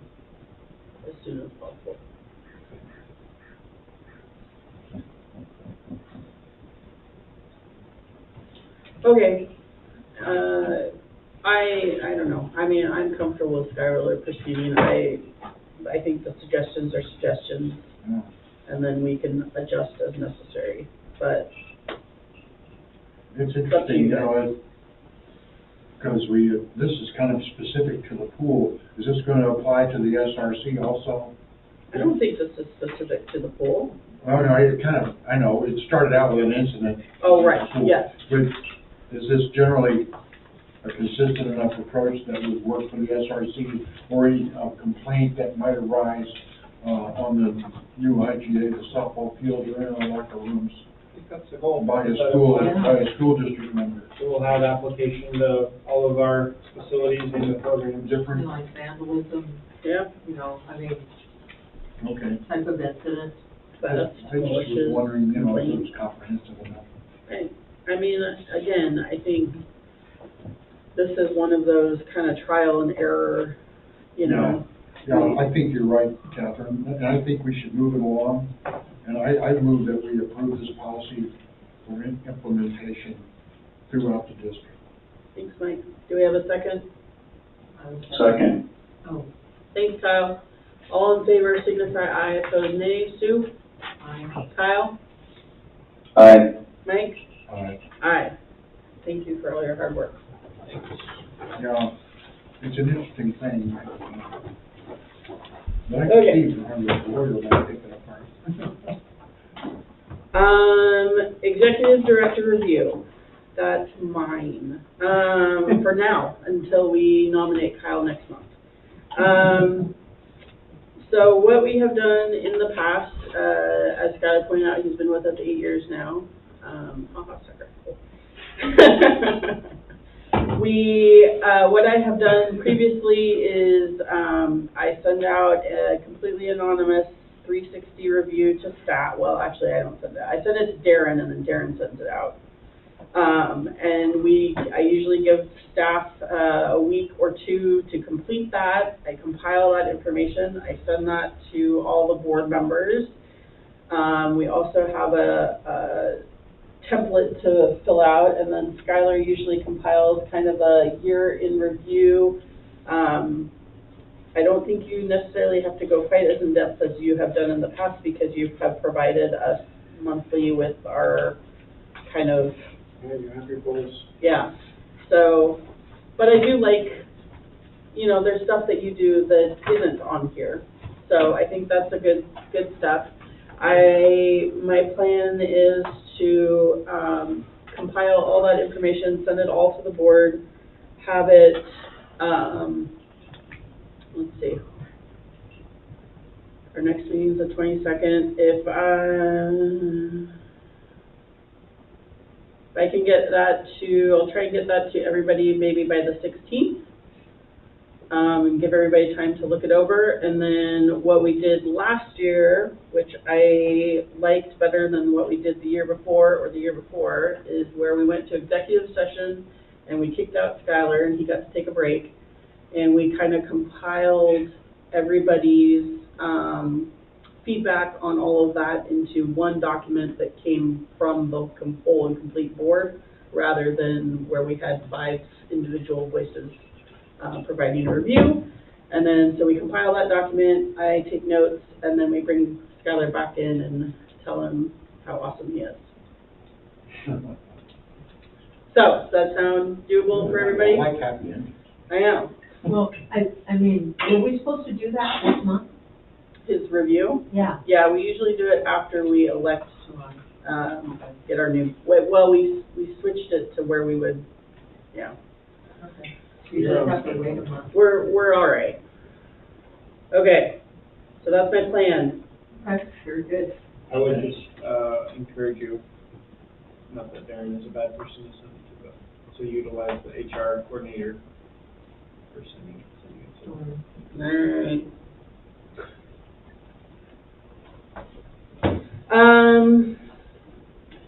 as soon as possible. Okay, I don't know, I mean, I'm comfortable with Skylar proceeding. I think the suggestions are suggestions, Yeah. and then we can adjust as necessary, but It's interesting, you know, because this is kind of specific to the pool. Is this going to apply to the SRC also? I don't think this is specific to the pool. Oh, no, it kind of, I know, it started out with an incident. Oh, right, yes. But is this generally a consistent enough approach that would work for the SRC, or any complaint that might arise on the new IGA, the softball field, or in our locker rooms? I think that's the goal. By a school district member. So we'll have application to all of our facilities and the programs. Different? Like vandalism, Yeah. you know, I mean, Okay. type of incident. I just was wondering, you know, if it was comprehensive enough. I mean, again, I think this is one of those kind of trial and error, you know. Yeah, I think you're right, Catherine, and I think we should move it along. And I move that we approve this policy for implementation throughout the district. Thanks, Mike. Do we have a second? Second. Oh, Thanks, Kyle. All in favor signify aye, opposed nay. Sue? I, Kyle? Aye. Mike? Aye. Aye. Thank you for all your hard work. Yeah, it's an interesting thing. But I can Okay. see from the board when I take it apart. Executive Director Review. That's mine. For now, until we nominate Kyle next month. So what we have done in the past, as Skylar pointed out, he's been with us 8 years now. Sucker. What I have done previously is, I send out a completely anonymous 360 review to staff. Well, actually, I don't send it. I send it to Darren, and then Darren sends it out. And I usually give staff a week or two to complete that. I compile that information. I send that to all the board members. We also have a template to fill out, and then Skylar usually compiles kind of a year in review. I don't think you necessarily have to go quite as in-depth as you have done in the past, because you have provided us monthly with our kind of, Yeah, you have your goals. yeah. So, but I do like, you know, there's stuff that you do that isn't on here. So I think that's a good step. My plan is to compile all that information, send it all to the board, have it, let's see. Our next meeting is the 22nd. If I can get that I'll try and get that to everybody maybe by the 16th. And give everybody time to look it over. And then what we did last year, which I liked better than what we did the year before, is where we went to executive session and we kicked out Skylar and he got to take a break. And we kind of compiled everybody's feedback on all of that into one document that came from the whole and complete board, rather than where we had 5 individual voices providing a review. And then, so we compile that document, I take notes, and then we bring Skylar back in and tell him how awesome he is. So, does that sound doable for everybody? I like happy endings. I know. Well, I mean, were we supposed to do that this month? His review? Yeah. Yeah, we usually do it after we elect, get our new, well, we switched it to where we would, yeah. Okay. You just have to wait a month. We're all right. Okay, so that's my plan. Okay, very good. I would just, encourage you, not that Darren is a bad person to send it to, but to utilize the HR coordinator for sending it to. All right.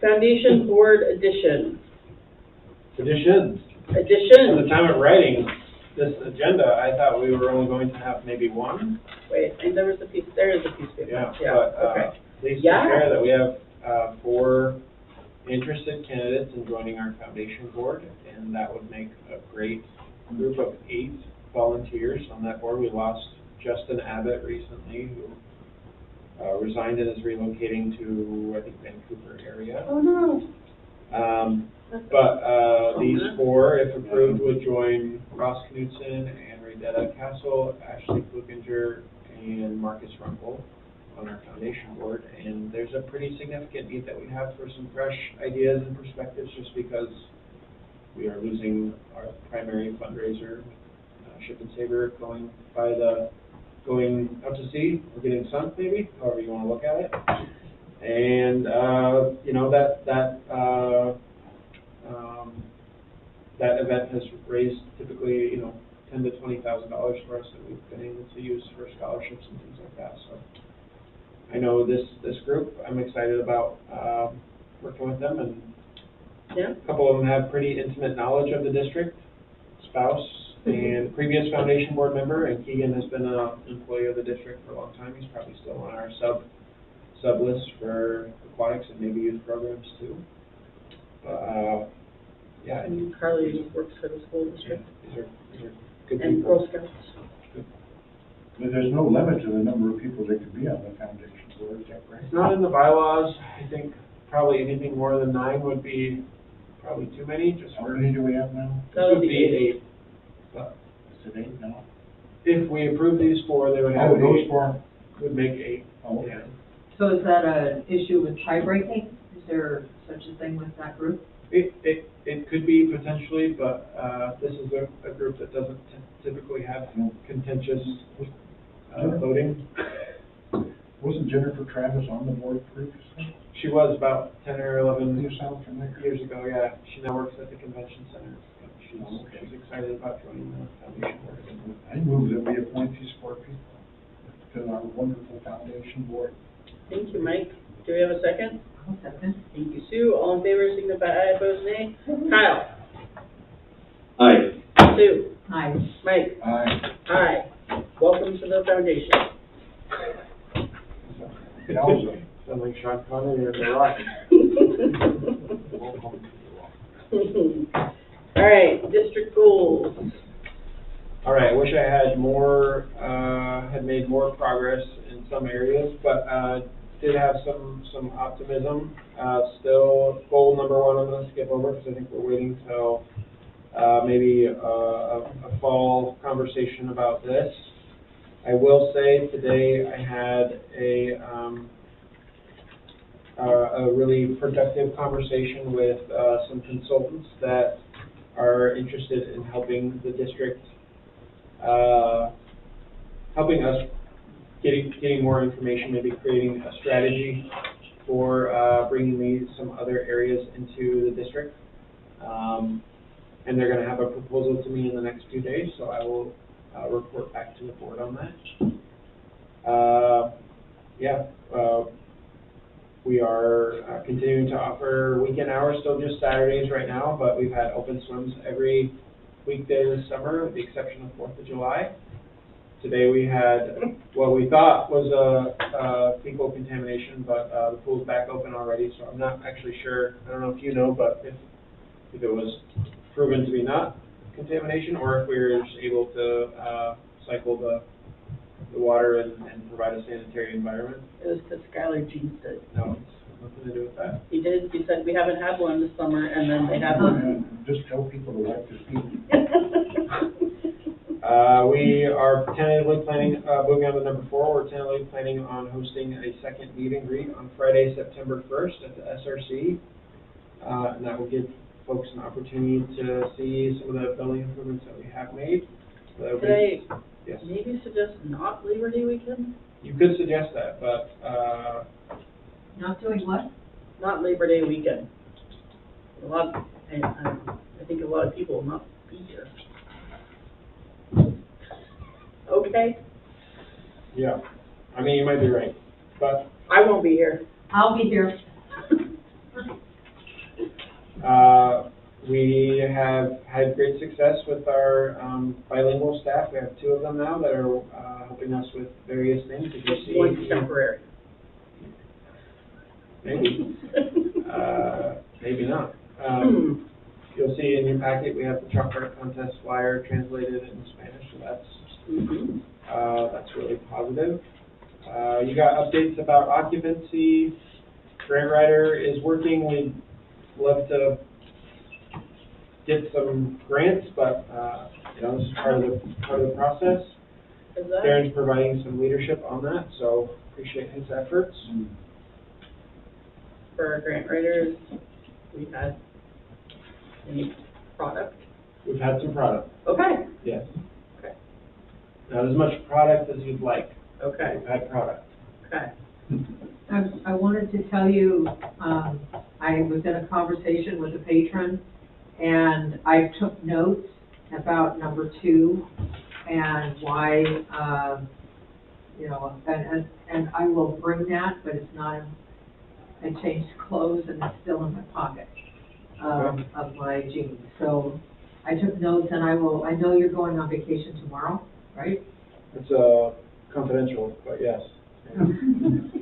Foundation board addition. Additions. At the time of writing this agenda, I thought we were only going to have maybe one. Wait, and there is a piece of paper. Yeah, Yeah, but, okay. please Yeah. share that we have, 4 interested candidates in joining our foundation board, and that would make a great group of 8 volunteers on that board. We lost Justin Abbott recently, who resigned and is relocating to, I think, Vancouver area. Oh, no. These 4, if approved, would join Ross Knudsen and Redetta Castle, Ashley Kluginger, and Marcus Runkle on our foundation board. And there's a pretty significant need that we have for some fresh ideas and perspectives, just because we are losing our primary fundraiser, Ship and Saver, going out to sea, or getting sunk maybe, however you want to look at it. And, that event has raised typically, $10,000 to $20,000 for us that we've been able to use for scholarships and things like that. So I know this group, I'm excited about working with them, and Yeah. a couple of them have pretty intimate knowledge of the district, spouse and previous foundation board member, and Keegan has been an employee of the district for a long time. He's probably still on our sub list for aquatics and maybe youth programs too. Yeah, And Carly works for the school district. these are good And people. Girl Scouts. But there's no limit to the number of people that could be on the foundation board, is that right? It's not in the bylaws. I think probably anything more than 9 would be probably too many, just How for, many do we have now? That'll would be be 8. 8. But Is it 8 now? if we approve these 4, they would have Oh, those 8, 4? would make 8. Oh, okay. Yeah. So is that an issue with tie breaking? Is there such a thing with that group? It could be potentially, but this is a group that doesn't typically have contentious voting. Wasn't Jennifer Travis on the board previously? She was about 10 or 11 You sound familiar. years ago, yeah. She now works at the convention center. But Oh, okay. she's excited about joining the foundation board. I move that we appoint these 4 people to our wonderful foundation board. Thank you, Mike. Do we have a second? I'll second. Thank you, Sue. All in favor, signify aye, opposed nay. Kyle? Aye. Sue? Hi. Mike? Aye. Aye. Welcome to the foundation. Yowza. Sound like Sean Connery or The Rock. All right, district goals. All right, I wish I had made more progress in some areas, but did have some optimism. Still, goal number 1 I'm going to skip over because I think we're waiting till maybe a fall conversation about this. I will say today I had a really productive conversation with some consultants that are interested in helping the district, helping us getting more information, maybe creating a strategy for, bringing some other areas into the district. And they're gonna have a proposal to me in the next few days, so I will, report back to the board on that. We are continuing to offer weekend hours, still just Saturdays right now, but we've had open swims every weekday this summer, with the exception of 4th of July. Today we had what we thought was a fecal contamination, but the pool's back open already, so I'm not actually sure. I don't know if you know, but if it was proven to be not contamination, or if we were just able to cycle the water and provide a sanitary environment. It was because Skylar jinxed it. No, it's nothing to do with that. He did, he said, we haven't had one this summer, and then they had one. Just tell people to like to see. We are tentatively planning, moving on to number 4, we're tentatively planning on hosting a second meet and greet on Friday, September 1st at the SRC. And that will give folks an opportunity to see some of the building improvements that we have made. So Could I yes. maybe suggest not Labor Day weekend? You could suggest that, but, Not doing what? Not Labor Day weekend. I think a lot of people will not be here. Okay, yeah, I mean, you might be right, but, I won't be here. I'll be here. we have had great success with our bilingual staff. We have 2 of them now that are helping us with various things. Did you see? One's temporary. Maybe. Maybe not. You'll see in your packet, we have the chalk art contest flyer translated in Spanish, so that's really positive. You got updates about occupancy. Grant writer is working. We'd love to get some grants, but this is part of the process. Darren's providing some leadership on that, so appreciate his efforts. For our grant writers, we've had any product? We've had some product. Okay. Yes. Okay. Not as much product as you'd like. Okay. We've had product. Okay. I wanted to tell you, I was in a conversation with a patron, and I took notes about number 2 and why, and I will bring that, but it's not, I changed clothes and it's still in my pocket of my jeans. So I took notes, and I know you're going on vacation tomorrow, right? It's confidential, but yes.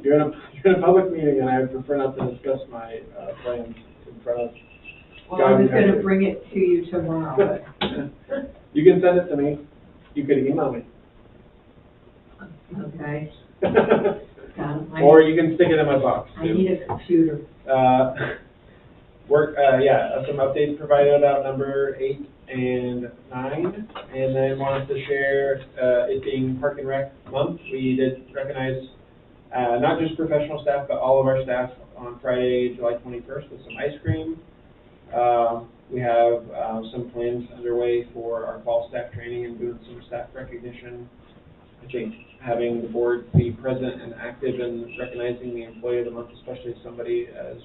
You're in a public meeting, and I would prefer not to discuss my plans in front of. Well, I was going to bring it to you tomorrow, but. You can send it to me. You could email me. Okay. Or you can stick it in my box. I need a computer. Some updates provided about number 8 and 9, and then wanted to share it being Park and Rec month. We did recognize not just professional staff, but all of our staff on Friday, July 21st with some ice cream. We have some plans underway for our fall staff training and doing some staff recognition. I think having the board be present and active in recognizing the employee of the month, especially somebody as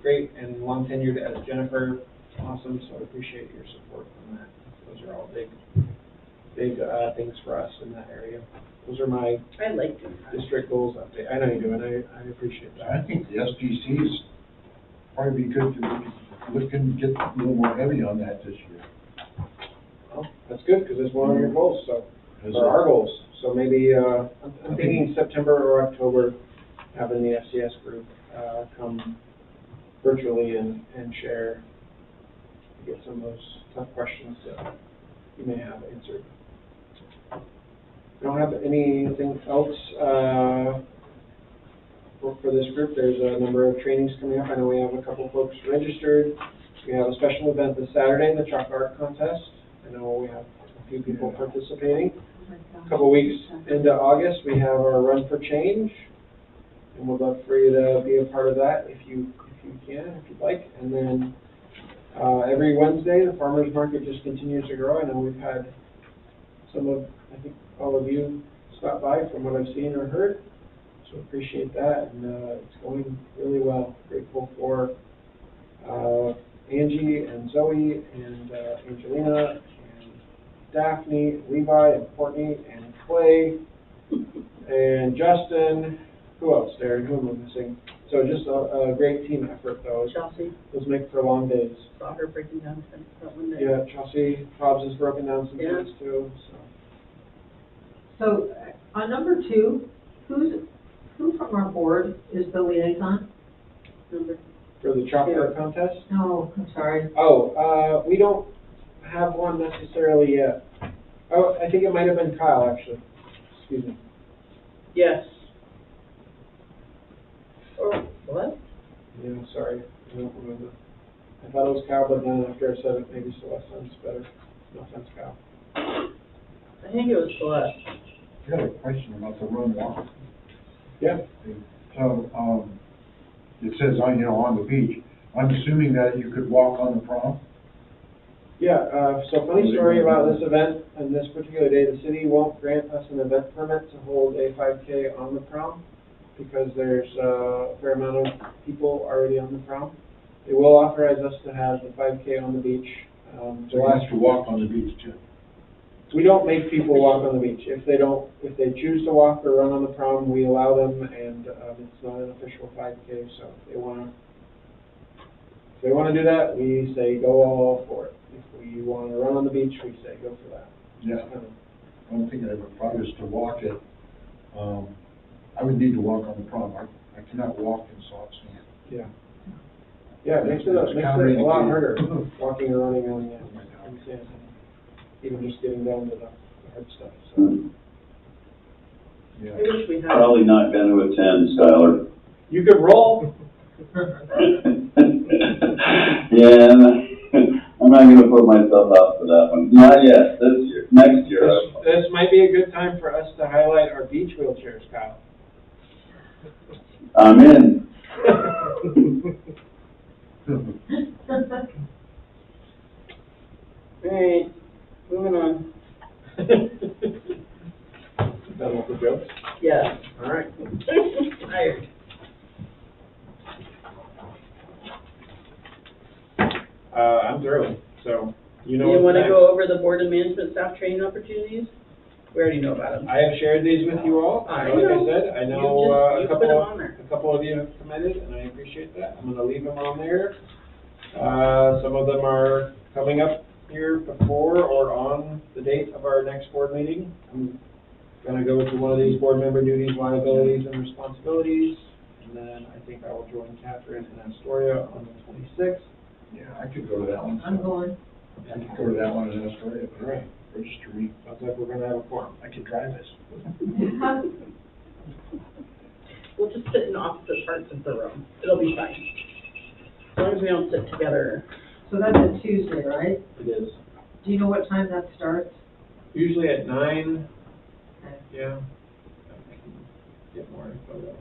great and long tenured as Jennifer, awesome. So I appreciate your support on that. Those are all big things for us in that area. Those are my district goals update. I know you do, and I appreciate that. I think the SPCs probably be good to look and get a little more heavy on that this year. Well, that's good, because it's one of your goals, or our goals. So maybe, I'm thinking September or October, having the FCS group come virtually and share, to get some of those tough questions that you may have answered. I don't have anything else for this group. There's a number of trainings coming up. I know we have a couple folks registered. We have a special event this Saturday, the chalk art contest. I know we have a few people participating. A couple weeks into August, we have our Run for Change, and we'd love for you to be a part of that if you can, if you'd like. And then every Wednesday, the farmers market just continues to grow. I know we've had some of, I think all of you stop by from what I've seen or heard. So appreciate that, and it's going really well. Grateful for Angie and Zoe and Angelina and Daphne, Levi and Courtney and Clay and Justin. Who else, Darren? Who am I missing? So just a great team effort, though. Chelsea, Those make for long days. saw her breaking down things that one day. Yeah, Chelsea Hobbs has broken down some Yeah. things too, so. So, on number 2, who from our board is the liaison? Number For the chalkboard contest? No, I'm sorry. Oh, we don't have one necessarily yet. Oh, I think it might have been Kyle, actually. Excuse me. Yes. Or what? Yeah, sorry, I don't remember. I thought it was Kyle, but then after I said it, maybe Celeste sounds better. No offense, Kyle. I think it was Celeste. I got a question about the run walk. Yeah. So, it says on the beach. I'm assuming that you could walk on the prom? Yeah, so funny story about this event, and this particular day, the city won't grant us an event permit to hold a 5K on the prom, because there's a fair amount of people already on the prom. They will authorize us to have the 5K on the beach. So you have to walk on the beach too? We don't make people walk on the beach. If they choose to walk or run on the prom, we allow them, and it's not an official 5K, so if they want to do that, we say go all for it. If we want to run on the beach, we say go for that. Yeah. I don't think I have a problem to walk it. I would need to walk on the prom. I cannot walk in soft sand. Yeah. Yeah, it makes it a lot harder, walking or running on sand. Even just getting down to the hard stuff, so. Yeah. I wish we had. Probably not going to attend, Skylar. You could roll. Yeah, I'm not going to put myself out for that one. Not yet, this year, next year. This might be a good time for us to highlight our beach wheelchairs, Kyle. I'm in. Alright, moving on. Done with the jokes? Yeah. All right. Tired. I'm through, so you know You what's wanna next. go over the board and management staff training opportunities? We already know about them. I have shared these with you all. I Like know. I said, I know You put them on there. a couple of you have committed, and I appreciate that. I'm gonna leave them on there. Some of them are coming up here before or on the date of our next board meeting. I'm gonna go to one of these board member duties, liabilities, and responsibilities. And then I think I will join Catherine in Astoria on the 26th. Yeah, I could go to that one. I'm going. I could go to that one in Astoria. All right. Register me. Sounds like we're gonna have a quorum. I could drive this. We'll just sit in opposite parts of the room. It'll be fine. As long as we don't sit together. So that's a Tuesday, right? It is. Do you know what time that starts? Usually at 9. Okay. Yeah. I can get more info though.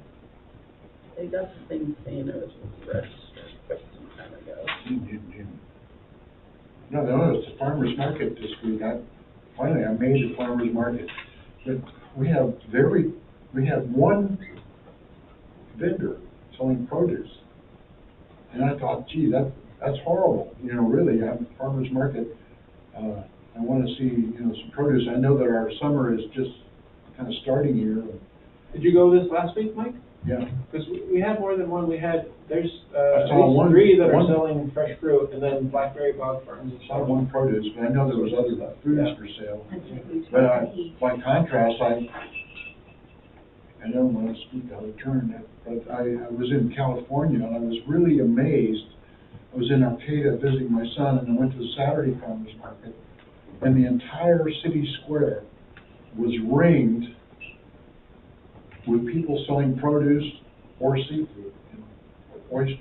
They got the thing saying it was registered quite some time ago. No, it's the farmer's market this week. Finally, I made the farmer's market. But we have one vendor selling produce. And I thought, gee, that's horrible, really, I'm a farmer's market. I want to see, some produce. I know that our summer is just kind of starting here. Did you go this last week, Mike? Yeah. Because we had more than one. There's I at saw least one- 3 that are one- selling fresh fruit, and then Blackberry Bog Farms. I saw one produce, but I know there was other foods Yeah. for sale. But by contrast, I don't want to speak out of turn, but I was in California and I was really amazed. I was in Arcata visiting my son, and I went to the Saturday farmers market, and the entire city square was ringed with people selling produce or seafood, oysters.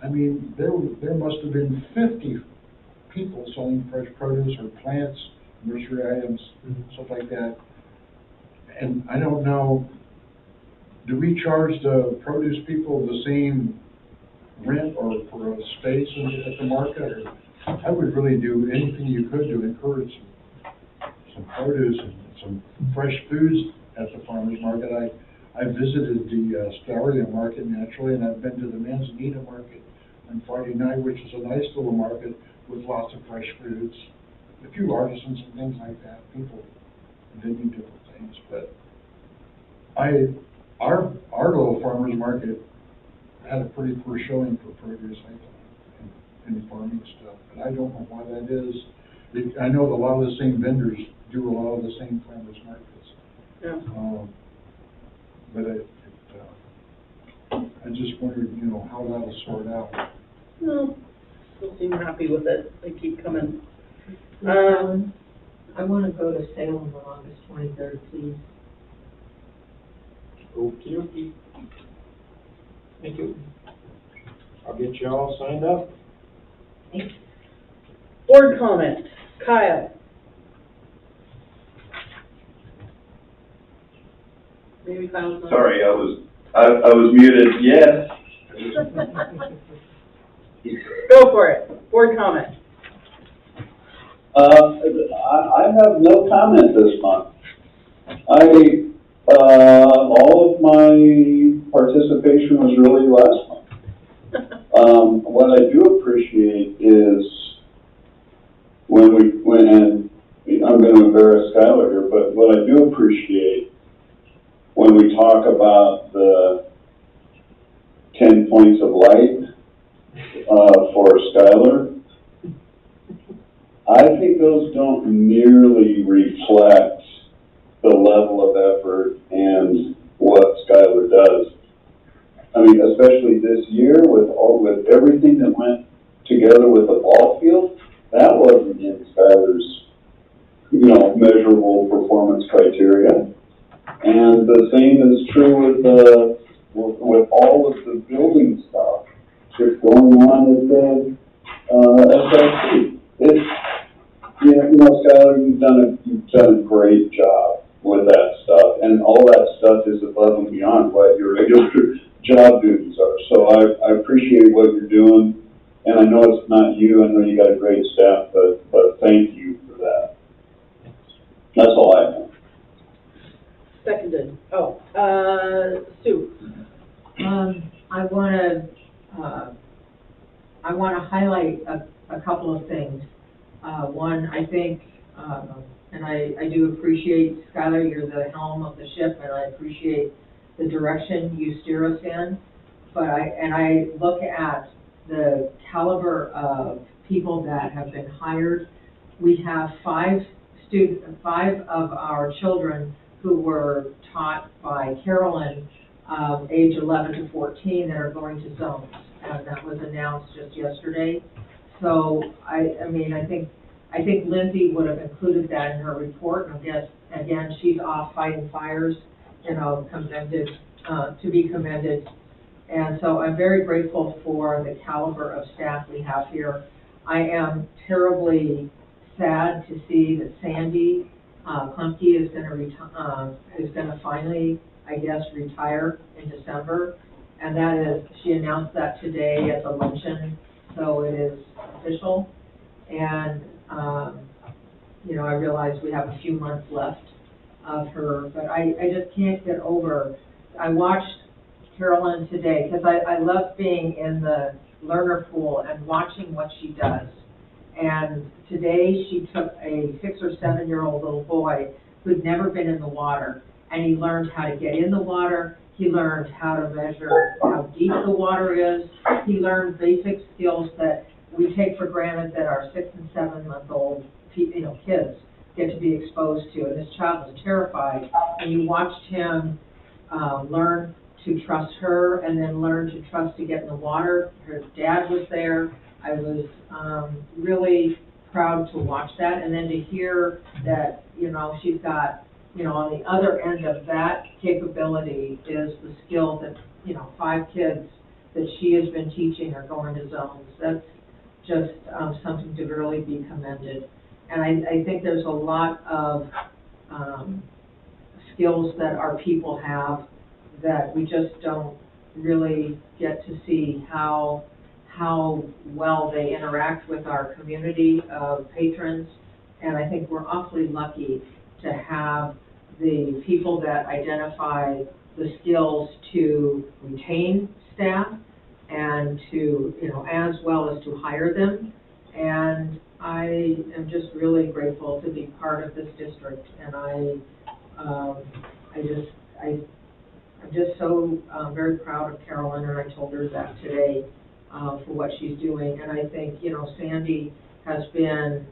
I mean, there must have been 50 people selling fresh produce or plants, nursery items, stuff like that. And I don't know, do we charge the produce people the same rent or for a space at the market? Or I would really do anything you could to encourage some produce and some fresh foods at the farmer's market. I visited the Stallion Market naturally, and I've been to the Manzanita Market on Friday night, which is a nice little market with lots of fresh fruits, a few artisans and things like that, people vending different things. But our little farmer's market had a pretty poor showing for produce, I thought, and farming stuff. But I don't know why that is. I know that a lot of the same vendors do a lot of the same farmers markets. Yeah. But I just wondered, you know, how that'll sort out. No, still seem happy with it. They keep coming. I want to go to Salem on August 23rd, please. Okey-dokey. Thank you. I'll get you all signed up. Thanks. Board comment, Kyle. Maybe Kyle's not. Sorry, I was muted, yes. Go for it. Board comment. I have no comment this month. All of my participation was really last month. What I do appreciate is and I'm going to embarrass Skylar here, but what I do appreciate when we talk about the 10 points of light for Skylar, I think those don't nearly reflect the level of effort and what Skylar does. I mean, especially this year with everything that went together with the ball field, that wasn't in Skylar's, measurable performance criteria. And the same is true with all of the building stuff that's going on at the SRC. Skylar, you've done a great job with that stuff, and all that stuff is above and beyond what your regular job duties are. So I appreciate what you're doing, and I know it's not you. I know you got a great staff, but thank you for that. That's all I have. Seconded. Oh, Sue. I want to highlight a couple of things. One, I think, and I do appreciate, Skylar, you're the helm of the ship, and I appreciate the direction you steer us in. But I look at the caliber of people that have been hired. We have five of our children who were taught by Carolyn, age 11 to 14, that are going to zones, and that was announced just yesterday. So I think Lindsay would have included that in her report. And I guess again, she's off fighting fires, commended, to be commended. And so I'm very grateful for the caliber of staff we have here. I am terribly sad to see that Sandy Klumpke is going to finally, I guess, retire in December. And that is, she announced that today at the luncheon, so it is official. And, I realize we have a few months left of her, but I just can't get over. I watched Carolyn today, because I love being in the learner pool and watching what she does. And today she took a 6 or 7 year old little boy who'd never been in the water, and he learned how to get in the water. He learned how to measure how deep the water is. He learned basic skills that we take for granted that our 6 and 7 month old kids get to be exposed to. And this child was terrified, and you watched him learn to trust her, and then learn to trust to get in the water. Her dad was there. I was really proud to watch that, and then to hear that, she's got, on the other end of that capability is the skill that, 5 kids that she has been teaching are going to zones. That's just something to really be commended. And I think there's a lot of skills that our people have that we just don't really get to see how well they interact with our community of patrons. And I think we're awfully lucky to have the people that identify the skills to retain staff and to, you know, as well as to hire them. And I am just really grateful to be part of this district, and I'm just so very proud of Carolyn, and I told her that today for what she's doing. And I think, you know, Sandy has been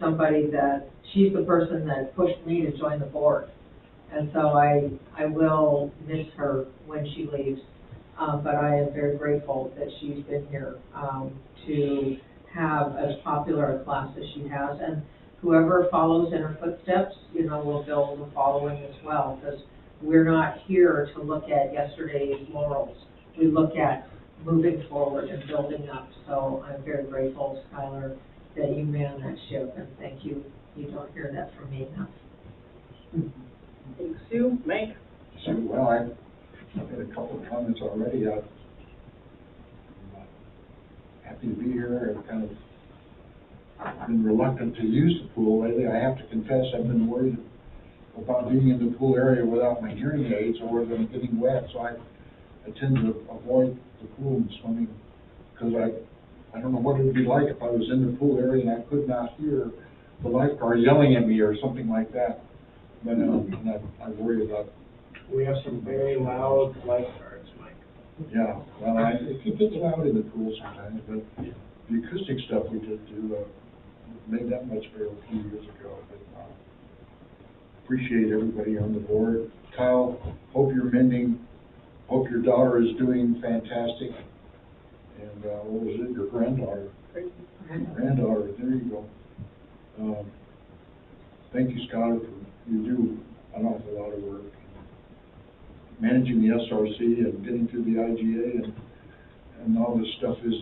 somebody that, she's the person that pushed me to join the board. And so I will miss her when she leaves, but I am very grateful that she's been here to have as popular a class as she has. And whoever follows in her footsteps, you know, will build a following as well, because we're not here to look at yesterday's laurels. We look at moving forward and building up. So I'm very grateful, Skylar, that you ran that ship, and thank you. You don't hear that from me enough. Thanks, Sue. Mike? So, well, I've had a couple of comments already. I'm happy to be here. I've kind of been reluctant to use the pool lately. I have to confess, I've been worried about being in the pool area without my hearing aids or them getting wet, so I tend to avoid the pool and swimming, because I don't know what it would be like if I was in the pool area and I could not hear the lifeguard yelling at me or something like that. But I worry about. We have some very loud lifeguards, Mike. Yeah, well, it can get loud in the pool sometimes, but the acoustic stuff we did do made that much better a few years ago. But appreciate everybody on the board. Kyle, hope you're mending. Hope your daughter is doing fantastic. And what was it? Your granddaughter. Granddaughter. There you go. Thank you, Scott, for you do an awful lot of work. Managing the SRC and getting through the IGA and all this stuff is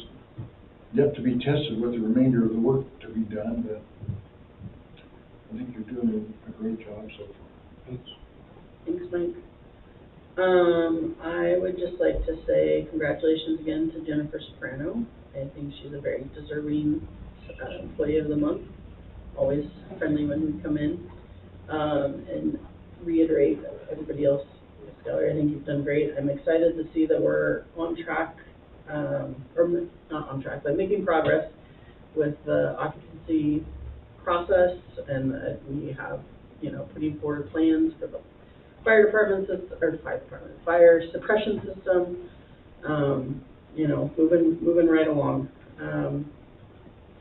yet to be tested with the remainder of the work to be done, but I think you're doing a great job so far. Thanks, Mike. I would just like to say congratulations again to Jennifer Soprano. I think she's a very deserving employee of the month. Always friendly when we come in. And reiterate everybody else, Skylar, I think you've done great. I'm excited to see that we're on track, or not on track, but making progress with the occupancy process, and that we have, you know, putting forward plans for the fire department system, or fire suppression system, you know, moving right along.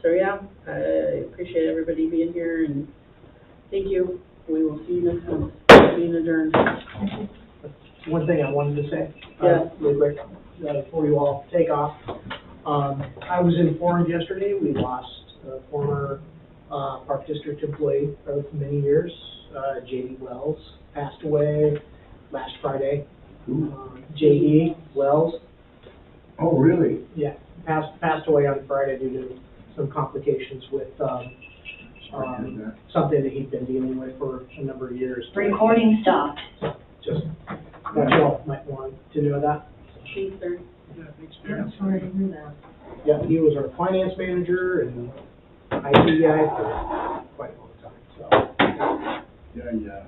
So yeah, I appreciate everybody being here, and thank you. We will see you next month. Being adjourned. One thing I wanted to say, Yeah. real quick, before you all take off. I was informed yesterday, we lost a former Park District employee for many years, J.D. Wells, passed away last Friday. J.D. Wells. Oh, really? Yeah, passed away on Friday due to some complications with something that he'd been dealing with for a number of years. Recording stopped. Just, that you all might want to know that. Thanks, sir. I'm sorry to hear that. Yeah, he was our finance manager and IT guy for quite a long time, so. Yeah.